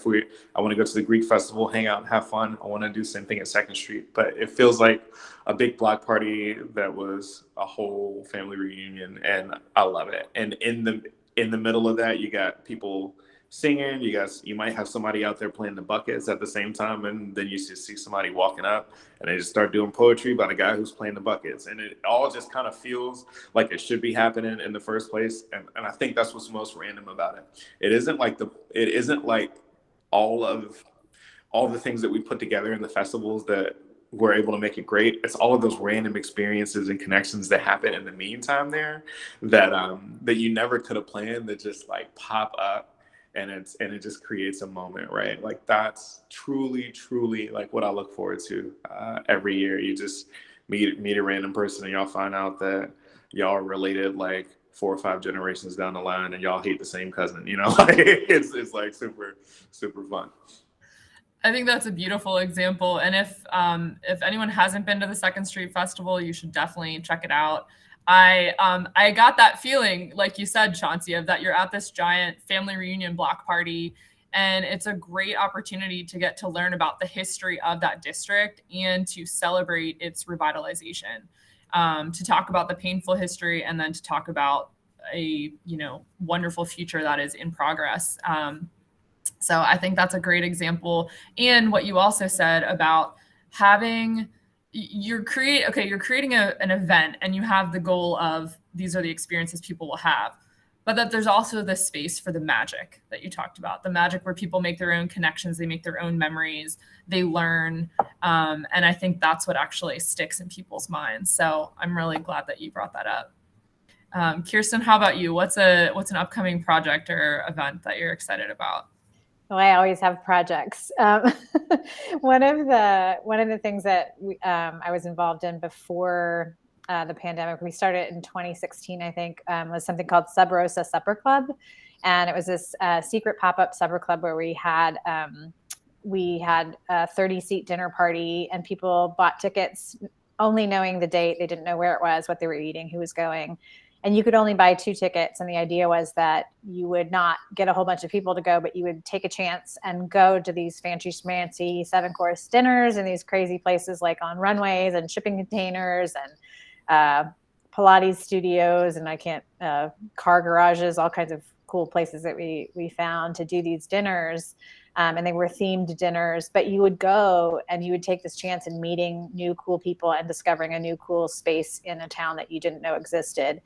want to go to the Greek festival, hang out and have fun, I want to do the same thing at Second Street. But it feels like a big block party that was a whole family reunion, and I love it. And in the middle of that, you got people singing, you might have somebody out there playing the buckets at the same time, and then you just see somebody walking up and they just start doing poetry about a guy who's playing the buckets, and it all just kind of feels like it should be happening in the first place. And I think that's what's most random about it. It isn't like all the things that we put together in the festivals that we're able to make it great. It's all of those random experiences and connections that happen in the meantime there that you never could have planned, that just like pop up. And it just creates a moment, right? Like that's truly like what I look forward to every year. You just meet a random person and y'all find out that y'all are related like 4 or 5 generations down the line, and y'all hate the same cousin. Like it's like super fun. I think that's a beautiful example. And if anyone hasn't been to the Second Street Festival, you should definitely check it out. I got that feeling, like you said, Chauncey, of that you're at this giant family reunion block party, And it's a great opportunity to get to learn about the history of that district and to celebrate its revitalization, to talk about the painful history and then to talk about a, wonderful future that is in progress. So I think that's a great example. And what you also said about having, you're creating an event and you have the goal of these are the experiences people will have, but that there's also this space for the magic that you talked about, the magic where people make their own connections, they make their own memories, they learn. And I think that's what actually sticks in people's minds. So I'm really glad that you brought that up. Kirsten, how about you? What's an upcoming project or event that you're excited about? Well, I always have projects. One of the things that I was involved in before the pandemic, we started in 2016, I think, was something called Sub Rosa Supper Club. And it was this secret pop-up supper club where we had a 30-seat dinner party, and people bought tickets only knowing the date. They didn't know where it was, what they were eating, who was going. And you could only buy 2 tickets. And the idea was that you would not get a whole bunch of people to go, but you would take a chance and go to these fancy schmancy 7-course dinners in these crazy places like on runways and shipping containers and Pilates studios and car garages, all kinds of cool places that we found to do these dinners. And they were themed dinners, but you would go and you would take this chance in meeting new cool people and discovering a new cool space in a town that you didn't know existed.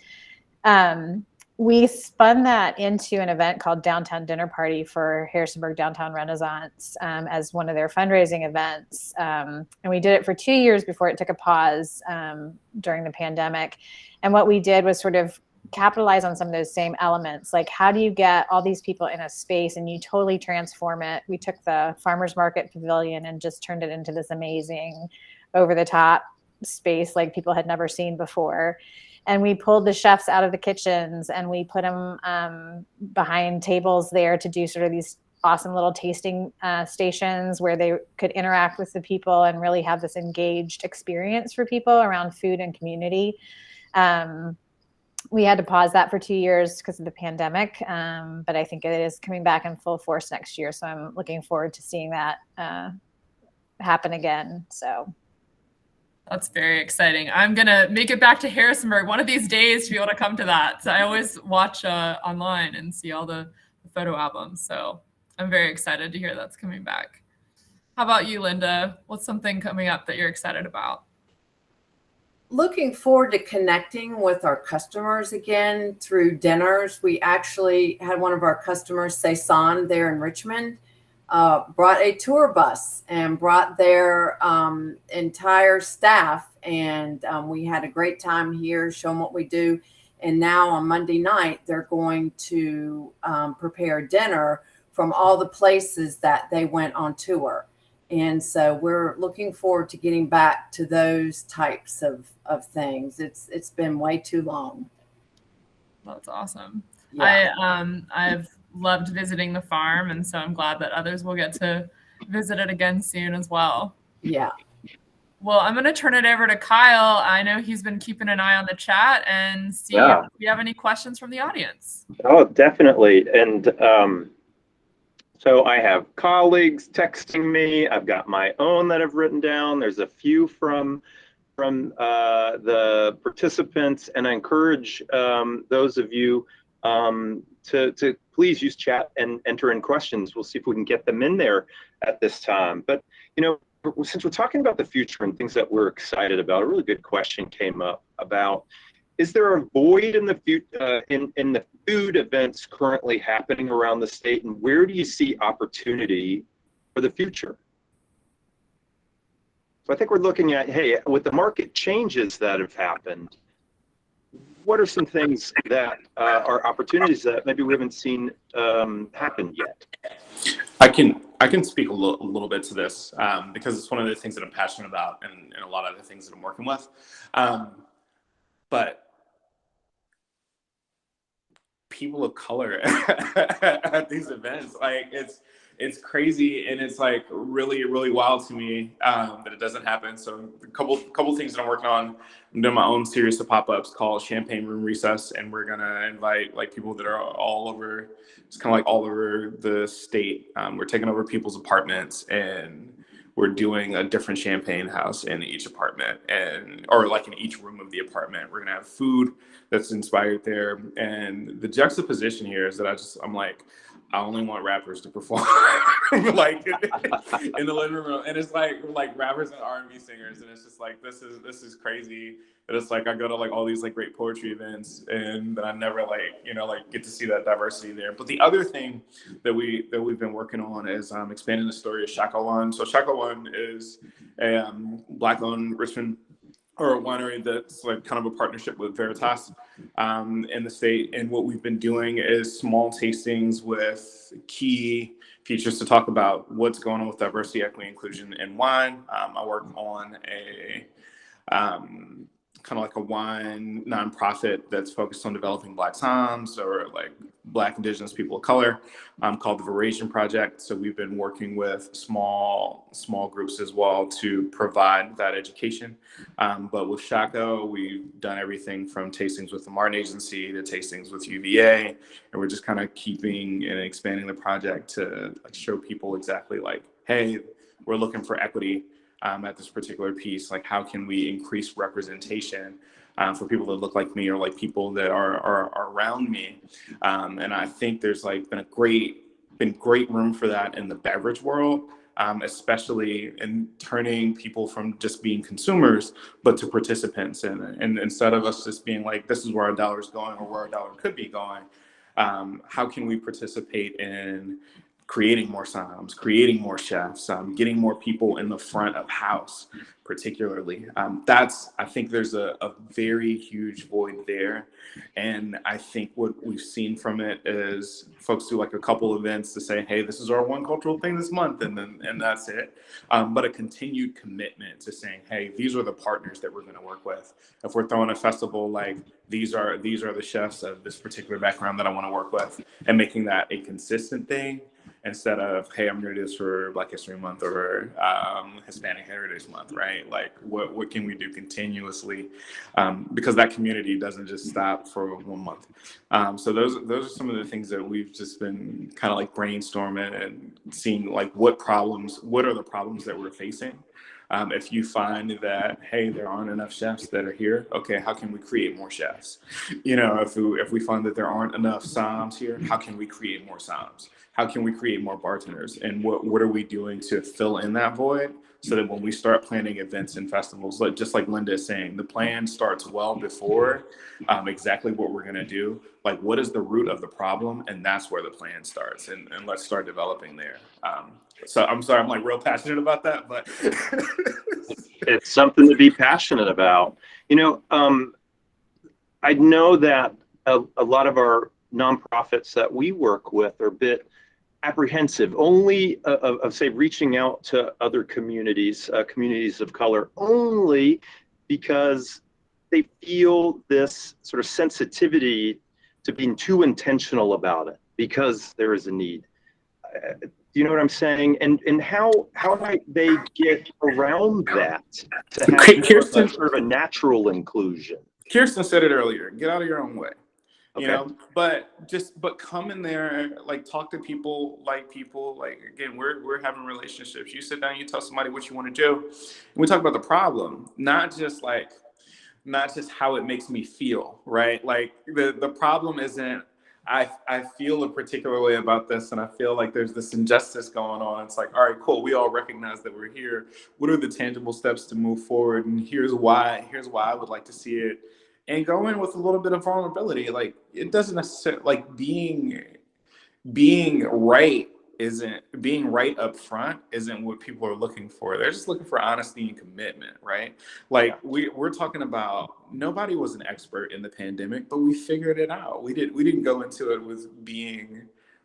We spun that into an event called Downtown Dinner Party for Harrisonburg Downtown Renaissance as one of their fundraising events. And we did it for 2 years before it took a pause during the pandemic. And what we did was sort of capitalize on some of those same elements. Like, how do you get all these people in a space and you totally transform it? We took the farmers market pavilion and just turned it into this amazing over the top space like people had never seen before. And we pulled the chefs out of the kitchens and we put them behind tables there to do sort of these awesome little tasting stations where they could interact with the people and really have this engaged experience for people around food and community. We had to pause that for 2 years because of the pandemic, but I think it is coming back in full force next year. So I'm looking forward to seeing that happen again. So that's very exciting. I'm going to make it back to Harrisonburg one of these days to be able to come to that. So I always watch online and see all the photo albums. So I'm very excited to hear that's coming back. How about you, Linda? What's something coming up that you're excited about? Looking forward to connecting with our customers again through dinners. We actually had one of our customers, Saison, there in Richmond, brought a tour bus and brought their entire staff. And we had a great time here, showing what we do. And now on Monday night, they're going to prepare dinner from all the places that they went on tour. And so we're looking forward to getting back to those types of things. It's been way too long. That's awesome. Yeah. I've loved visiting the farm, and so I'm glad that others will get to visit it again soon as well. Yeah. Well, I'm going to turn it over to Kyle. I know he's been keeping an eye on the chat and see if we have any questions from the audience. Oh, definitely. And so I have colleagues texting me. I've got my own that I've written down. There's a few from the participants, and I encourage those of you to please use chat and enter in questions. We'll see if we can get them in there at this time. But since we're talking about the future and things that we're excited about, a really good question came up about: is there a void in the food events currently happening around the state, and where do you see opportunity for the future? So I think we're looking at, hey, with the market changes that have happened, what are some things that are opportunities that maybe we haven't seen happen yet? I can speak a little bit to this because it's one of the things that I'm passionate about and a lot of the things that I'm working with. But people of color at these events, like it's crazy, and it's like really, really wild to me that it doesn't happen. So a couple things that I'm working on. I'm doing my own series of pop-ups called Champagne Room Recess, and we're gonna invite like people that are all over. It's kind of like all over the state. We're taking over people's apartments, and we're doing a different champagne house in each apartment, or like in each room of the apartment. We're gonna have food that's inspired there, and the juxtaposition here is that I'm like, I only want rappers to perform like in the living room, and it's like rappers and R&B singers, and it's just like this is crazy. That it's like I go to like all these like great poetry events, and I never like get to see that diversity there. But the other thing that we've been working on is expanding the story of Shaka One. So Shaka One is a Black-owned Richmond or a winery that's like kind of a partnership with Veritas in the state. And what we've been doing is small tastings with key features to talk about what's going on with diversity, equity, inclusion in wine. I work on a kind of like a wine nonprofit that's focused on developing Black Psalms or like Black Indigenous people of color, called the Verasian Project. So we've been working with small groups as well to provide that education. But with Shaka, we've done everything from tastings with the Martin Agency to tastings with UVA, and we're just kind of keeping and expanding the project to like show people exactly like, hey, we're looking for equity at this particular piece. Like, how can we increase representation for people that look like me or like people that are around me? And I think there's like been great room for that in the beverage world, especially in turning people from just being consumers, but to participants. And instead of us just being like, this is where our dollar is going or where our dollar could be going, how can we participate in creating more somms, creating more chefs, getting more people in the front of house, particularly. I think there's a very huge void there. And I think what we've seen from it is folks do like a couple events to say, hey, this is our one cultural thing this month, and that's it. But a continued commitment to saying, hey, these are the partners that we're going to work with. If we're throwing a festival, like these are the chefs of this particular background that I want to work with, and making that a consistent thing, instead of, hey, I'm going to do this for Black History Month or Hispanic Heritage Month, right? Like, what can we do continuously? Because that community doesn't just stop for 1 month. So those are some of the things that we've just been kind of like brainstorming and seeing, like, what are the problems that we're facing? If you find that, hey, there aren't enough chefs that are here, okay, how can we create more chefs? If we find that there aren't enough somms here, how can we create more somms? How can we create more bartenders? And what are we doing to fill in that void so that when we start planning events and festivals, like just like Linda is saying, the plan starts well before exactly what we're going to do. Like, what is the root of the problem? And that's where the plan starts. And let's start developing there. So I'm sorry, I'm like real passionate about that, but it's something to be passionate about. I know that a lot of our nonprofits that we work with are a bit apprehensive only of say reaching out to other communities of color, only because they feel this sort of sensitivity to being too intentional about it because there is a need. Do you know what I'm saying? And how might they get around that to have Kirsten, sort of a natural inclusion? Kirsten said it earlier, get out of your own way. Okay. But come in there, like, talk to people, like, again, we're having relationships. You sit down, you tell somebody what you want to do, and we talk about the problem, not just how it makes me feel, right? Like, the problem isn't, I feel a particular way about this, and I feel like there's this injustice going on. It's like, all right, cool, we all recognize that we're here. What are the tangible steps to move forward? And here's why I would like to see it. And go in with a little bit of vulnerability. Like, it doesn't necessarily, like, being right up front isn't what people are looking for. They're just looking for honesty and commitment, right? Like, we're talking about, nobody was an expert in the pandemic, but we figured it out. We didn't go into it with being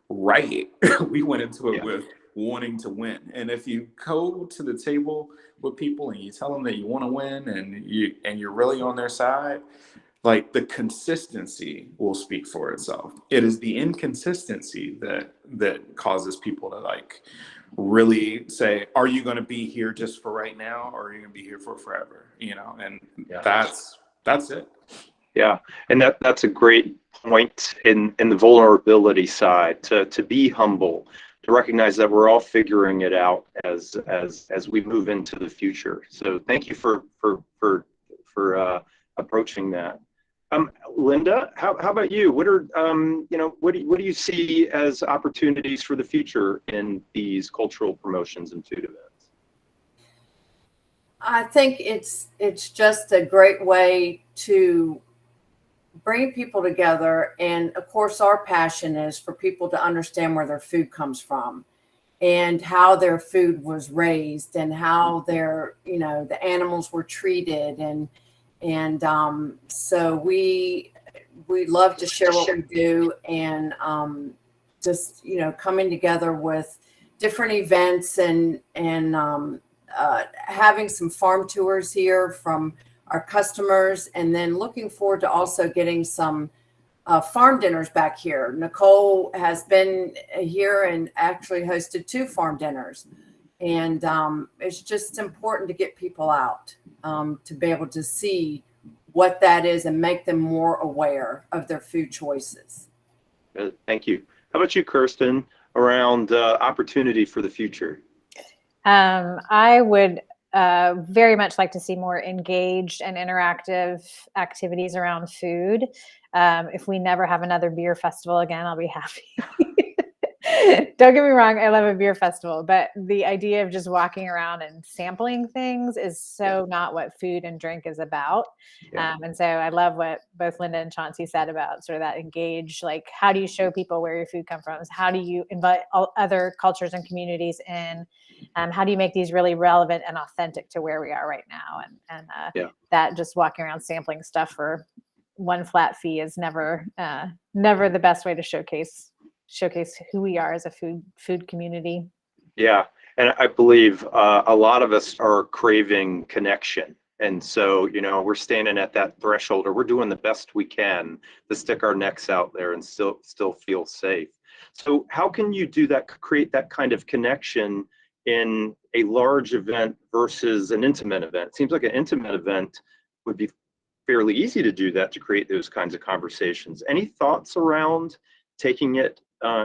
right. We went into it with wanting to win. And if you go to the table with people and you tell them that you want to win and you're really on their side, like the consistency will speak for itself. It is the inconsistency that causes people to like really say, are you going to be here just for right now, or are you going to be here for forever? You know, and that's it. Yeah, and that's a great point in the vulnerability side, to be humble, to recognize that we're all figuring it out as we move into the future. So thank you for approaching that. Linda, how about you? What are what do you see as opportunities for the future in these cultural promotions and food events? I think it's just a great way to bring people together. And of course, our passion is for people to understand where their food comes from and how their food was raised and how their, the animals were treated. And so we love to share what we do, and just, coming together with different events and having some farm tours here from our customers, and then looking forward to also getting some farm dinners back here. Nicole has been here and actually hosted 2 farm dinners. And it's just important to get people out to be able to see what that is and make them more aware of their food choices. Thank you. How about you, Kirsten, around opportunity for the future? I would very much like to see more engaged and interactive activities around food. If we never have another beer festival again, I'll be happy. Don't get me wrong, I love a beer festival, but the idea of just walking around and sampling things is so not what food and drink is about. Yeah. And so I love what both Linda and Chauncey said about sort of that engage, like, how do you show people where your food comes from? How do you invite all other cultures and communities in? How do you make these really relevant and authentic to where we are right now? And that just walking around sampling stuff for one flat fee is never the best way to showcase who we are as a food community. Yeah, and I believe a lot of us are craving connection. And so, we're standing at that threshold, or we're doing the best we can to stick our necks out there and still feel safe. So how can you do that, create that kind of connection in a large event versus an intimate event? It seems like an intimate event would be fairly easy to do that, to create those kinds of conversations. Any thoughts around taking it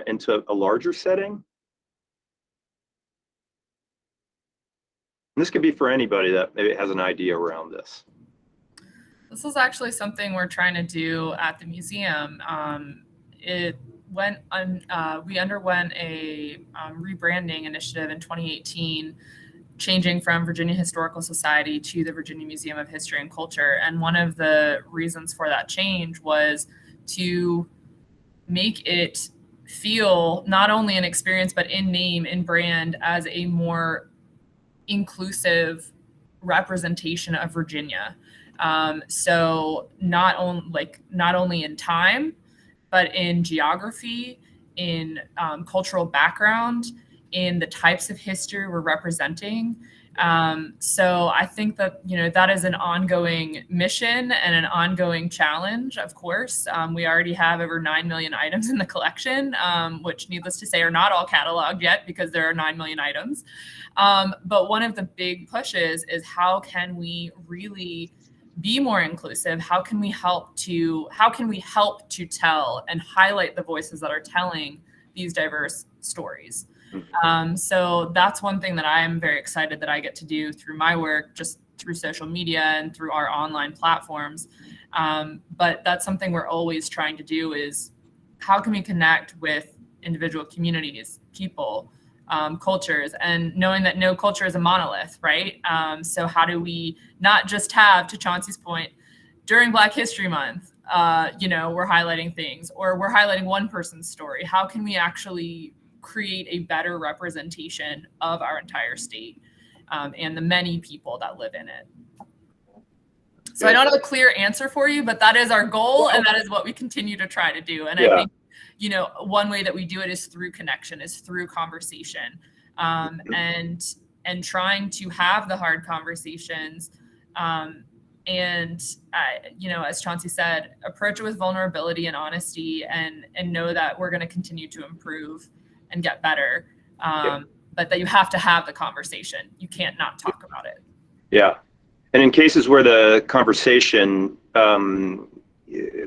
into a larger setting? And this could be for anybody that maybe has an idea around this. This is actually something we're trying to do at the museum. We underwent a rebranding initiative in 2018, changing from Virginia Historical Society to the Virginia Museum of History and Culture. And one of the reasons for that change was to make it feel not only an experience, but in name, in brand, as a more inclusive representation of Virginia. So not only in time, but in geography, in cultural background, in the types of history we're representing. So I think that, that is an ongoing mission and an ongoing challenge, of course. We already have over 9 million items in the collection, which, needless to say, are not all cataloged yet because there are 9 million items. But one of the big pushes is, how can we really be more inclusive? How can we help to tell and highlight the voices that are telling these diverse stories? So that's one thing that I'm very excited that I get to do through my work, just through social media and through our online platforms. But that's something we're always trying to do, is how can we connect with individual communities, people, cultures, and knowing that no culture is a monolith, right? So how do we not just have, to Chauncey's point, during Black History Month, we're highlighting things, or we're highlighting one person's story. How can we actually create a better representation of our entire state and the many people that live in it? So I don't have a clear answer for you, but that is our goal, and that is what we continue to try to do. And I think, one way that we do it is through connection, is through conversation, and trying to have the hard conversations And, as Chauncey said, approach it with vulnerability and honesty, and know that we're going to continue to improve and get better. But that you have to have the conversation. You can't not talk about it. Yeah. And in cases where the conversation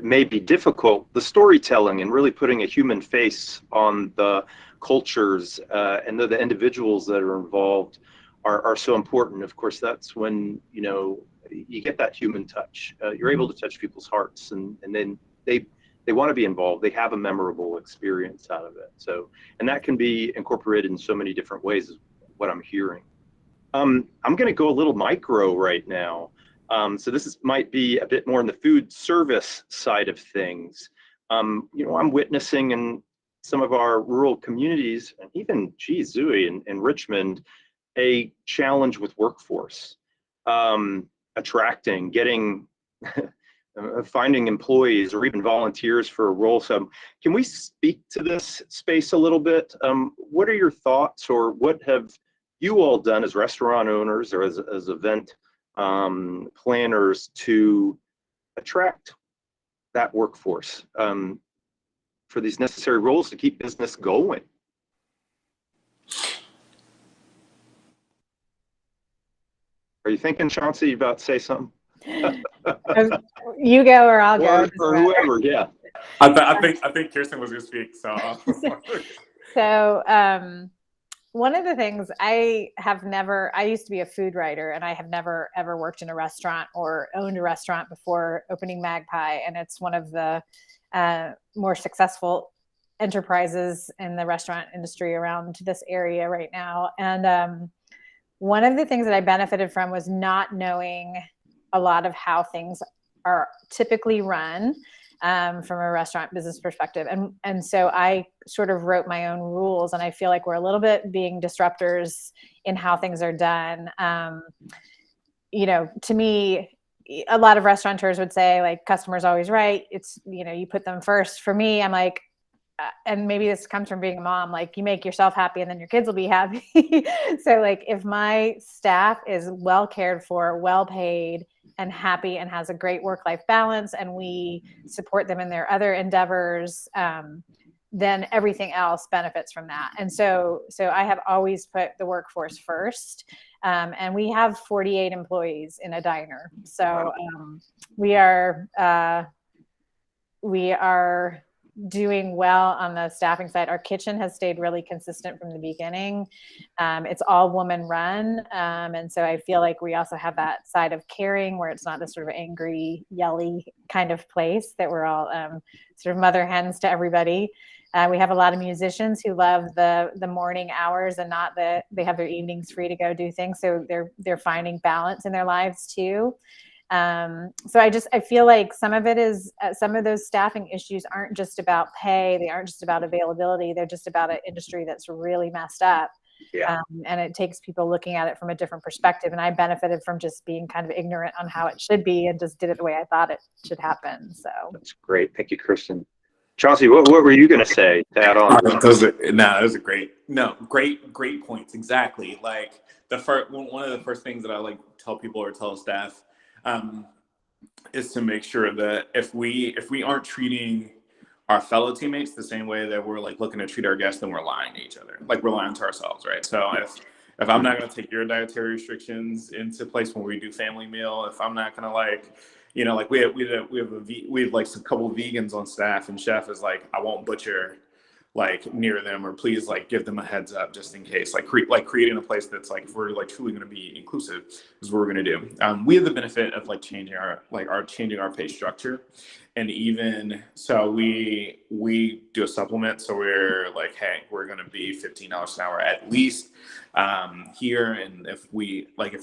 may be difficult, the storytelling and really putting a human face on the cultures and the individuals that are involved are so important. Of course, that's when, you get that human touch. You're able to touch people's hearts, and then they want to be involved. They have a memorable experience out of it. So, and that can be incorporated in so many different ways, is what I'm hearing. I'm going to go a little micro right now. So this might be a bit more in the food service side of things. I'm witnessing in some of our rural communities, and even, Zooey, in Richmond, a challenge with workforce, attracting, getting, finding employees or even volunteers for a role. So can we speak to this space a little bit? What are your thoughts, or what have you all done as restaurant owners or as event planners to attract that workforce for these necessary roles to keep business going? Are you thinking, Chauncey, you about to say something? You go, or I'll go. Or whoever, yeah. I think Kirsten was going to speak. So one of the things I used to be a food writer, and I have never ever worked in a restaurant or owned a restaurant before opening Magpie, and it's one of the more successful enterprises in the restaurant industry around this area right now. And one of the things that I benefited from was not knowing a lot of how things are typically run from a restaurant business perspective. And so I sort of wrote my own rules, and I feel like we're a little bit being disruptors in how things are done. To me, a lot of restaurateurs would say, like, customer's always right. It's, you put them first. For me, I'm like, and maybe this comes from being a mom, like, you make yourself happy and then your kids will be happy. So like, if my staff is well cared for, well paid, and happy, and has a great work-life balance, and we support them in their other endeavors, then everything else benefits from that. And so I have always put the workforce first. And we have 48 employees in a diner. So we are doing well on the staffing side. Our kitchen has stayed really consistent from the beginning. It's all woman run. And so I feel like we also have that side of caring, where it's not this sort of angry, yelly kind of place, that we're all sort of mother hens to everybody. We have a lot of musicians who love the morning hours, and not that they have their evenings free to go do things. So they're finding balance in their lives too. So I feel like some of it is, some of those staffing issues aren't just about pay. They aren't just about availability. They're just about an industry that's really messed up. Yeah. And it takes people looking at it from a different perspective. And I benefited from just being kind of ignorant on how it should be, and just did it the way I thought it should happen. So that's great. Thank you, Kirsten. Chauncey, what were you going to say to add on? Those are great points. Exactly. Like one of the first things that I like tell people or tell staff is to make sure that if we aren't treating our fellow teammates the same way that we're like looking to treat our guests, then we're lying to each other. Like, we're lying to ourselves, right? So if I'm not going to take your dietary restrictions into place when we do family meal, if I'm not going to like we have like a couple of vegans on staff, and chef is like, I won't butcher like near them, or please like give them a heads up just in case. Like creating a place that's like, if we're like truly going to be inclusive, is what we're going to do. We have the benefit of like changing our pay structure, and even so we do a supplement. So we're like, hey, we're going to be $15 an hour at least here, and if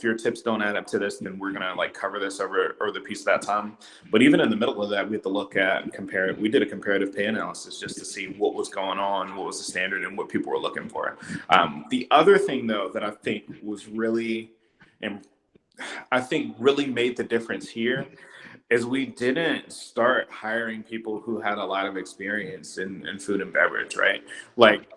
your tips don't add up to this, then we're going to like cover this over the piece of that time. But even in the middle of that, we have to look at and compare it. We did a comparative pay analysis just to see what was going on, what was the standard, and what people were looking for. The other thing though that I think was really made the difference here is we didn't start hiring people who had a lot of experience in food and beverage, right? Like,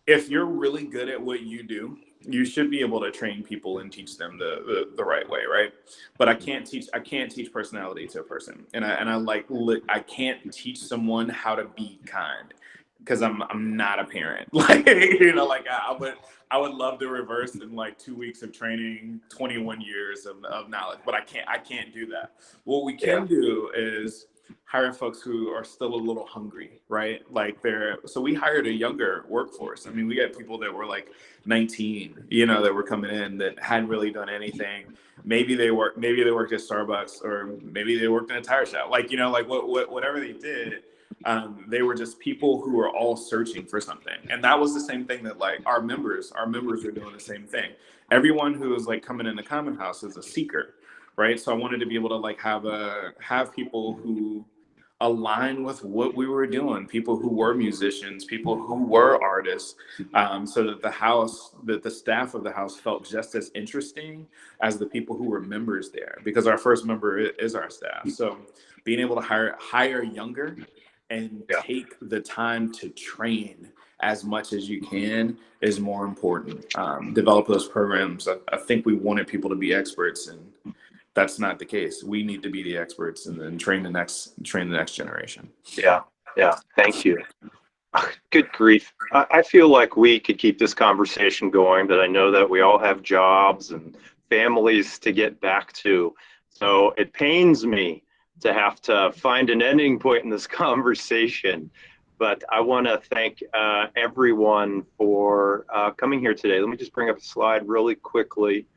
if you're really good at what you do, you should be able to train people and teach them the right way, right? But I can't teach personality to a person, and I can't teach someone how to be kind, because I'm not a parent. Like, like I would love to reverse in like 2 weeks of training 21 years of knowledge, but I can't do that. What we can do is hire folks who are still a little hungry, right? Like so we hired a younger workforce. I mean, we got people that were like 19, that were coming in that hadn't really done anything. Maybe they worked at Starbucks, or maybe they worked in a tire shop. Like, whatever they did, they were just people who were all searching for something. And that was the same thing that like our members are doing the same thing. Everyone who is like coming into Common House is a seeker, right? So I wanted to be able to like have people who align with what we were doing, people who were musicians, people who were artists, so that the staff of the house felt just as interesting as the people who were members there, because our first member is our staff. So being able to hire younger and take the time to train as much as you can is more important. Develop those programs. I think we wanted people to be experts, and that's not the case. We need to be the experts and then train the next generation. Yeah. Thank you. Good grief. I feel like we could keep this conversation going, but I know that we all have jobs and families to get back to. So it pains me to have to find an ending point in this conversation. But I want to thank everyone for coming here today. Let me just bring up a slide really quickly.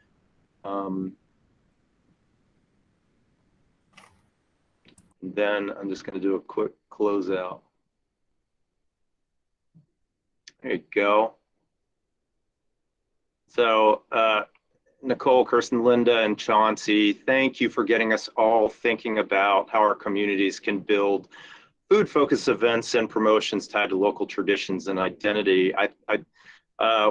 Then I'm just going to do a quick closeout. There you go. So Nicole, Kirsten, Linda, and Chauncey, thank you for getting us all thinking about how our communities can build food-focused events and promotions tied to local traditions and identity.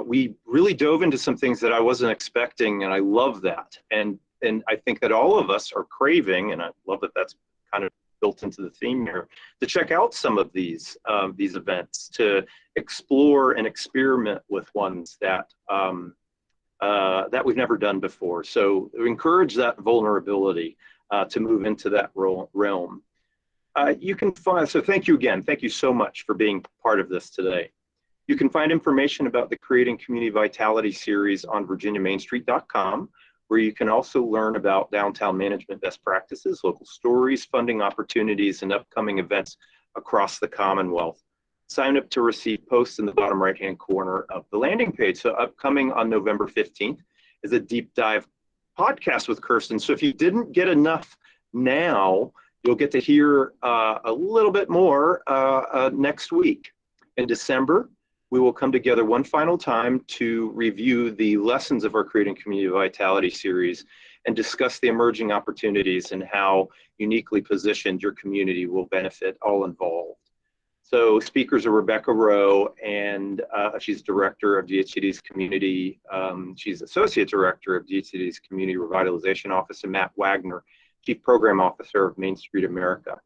We really dove into some things that I wasn't expecting, and I love that. And I think that all of us are craving, and I love that that's kind of built into the theme here, to check out some of these events, to explore and experiment with ones that we've never done before. So encourage that vulnerability to move into that realm. You can find, so thank you again. Thank you so much for being part of this today. You can find information about the Creating Community Vitality series on virginiamainstreet.com, where you can also learn about downtown management best practices, local stories, funding opportunities, and upcoming events across the Commonwealth. Sign up to receive posts in the bottom right-hand corner of the landing page. So upcoming on November 15th is a deep dive podcast with Kirsten. So if you didn't get enough now, you'll get to hear a little bit more next week. In December, we will come together one final time to review the lessons of our Creating Community Vitality series and discuss the emerging opportunities and how uniquely positioned your community will benefit all involved. So speakers are Rebecca Rowe, and she's director of DHCD's community. She's associate director of DHCD's Community Revitalization Office, and Matt Wagner, chief program officer of Main Street America.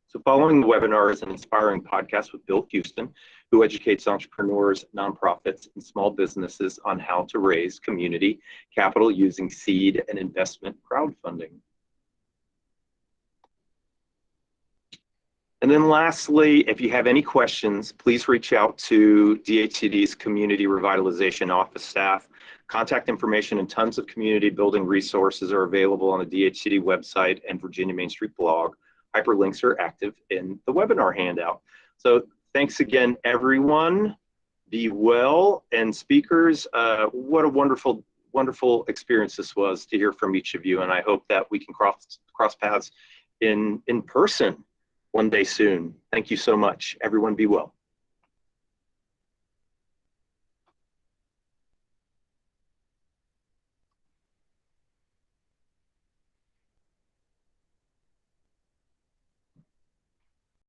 So following the webinar is an inspiring podcast with Bill Houston, who educates entrepreneurs, nonprofits, and small businesses on how to raise community capital using seed and investment crowdfunding. And then lastly, if you have any questions, please reach out to DHCD's Community Revitalization Office staff. Contact information and tons of community building resources are available on the DHCD website and Virginia Main Street blog. Hyperlinks are active in the webinar handout. So thanks again, everyone. Be well. And speakers, what a wonderful, wonderful experience this was to hear from each of you. And I hope that we can cross paths in person one day soon. Thank you so much. Everyone be well.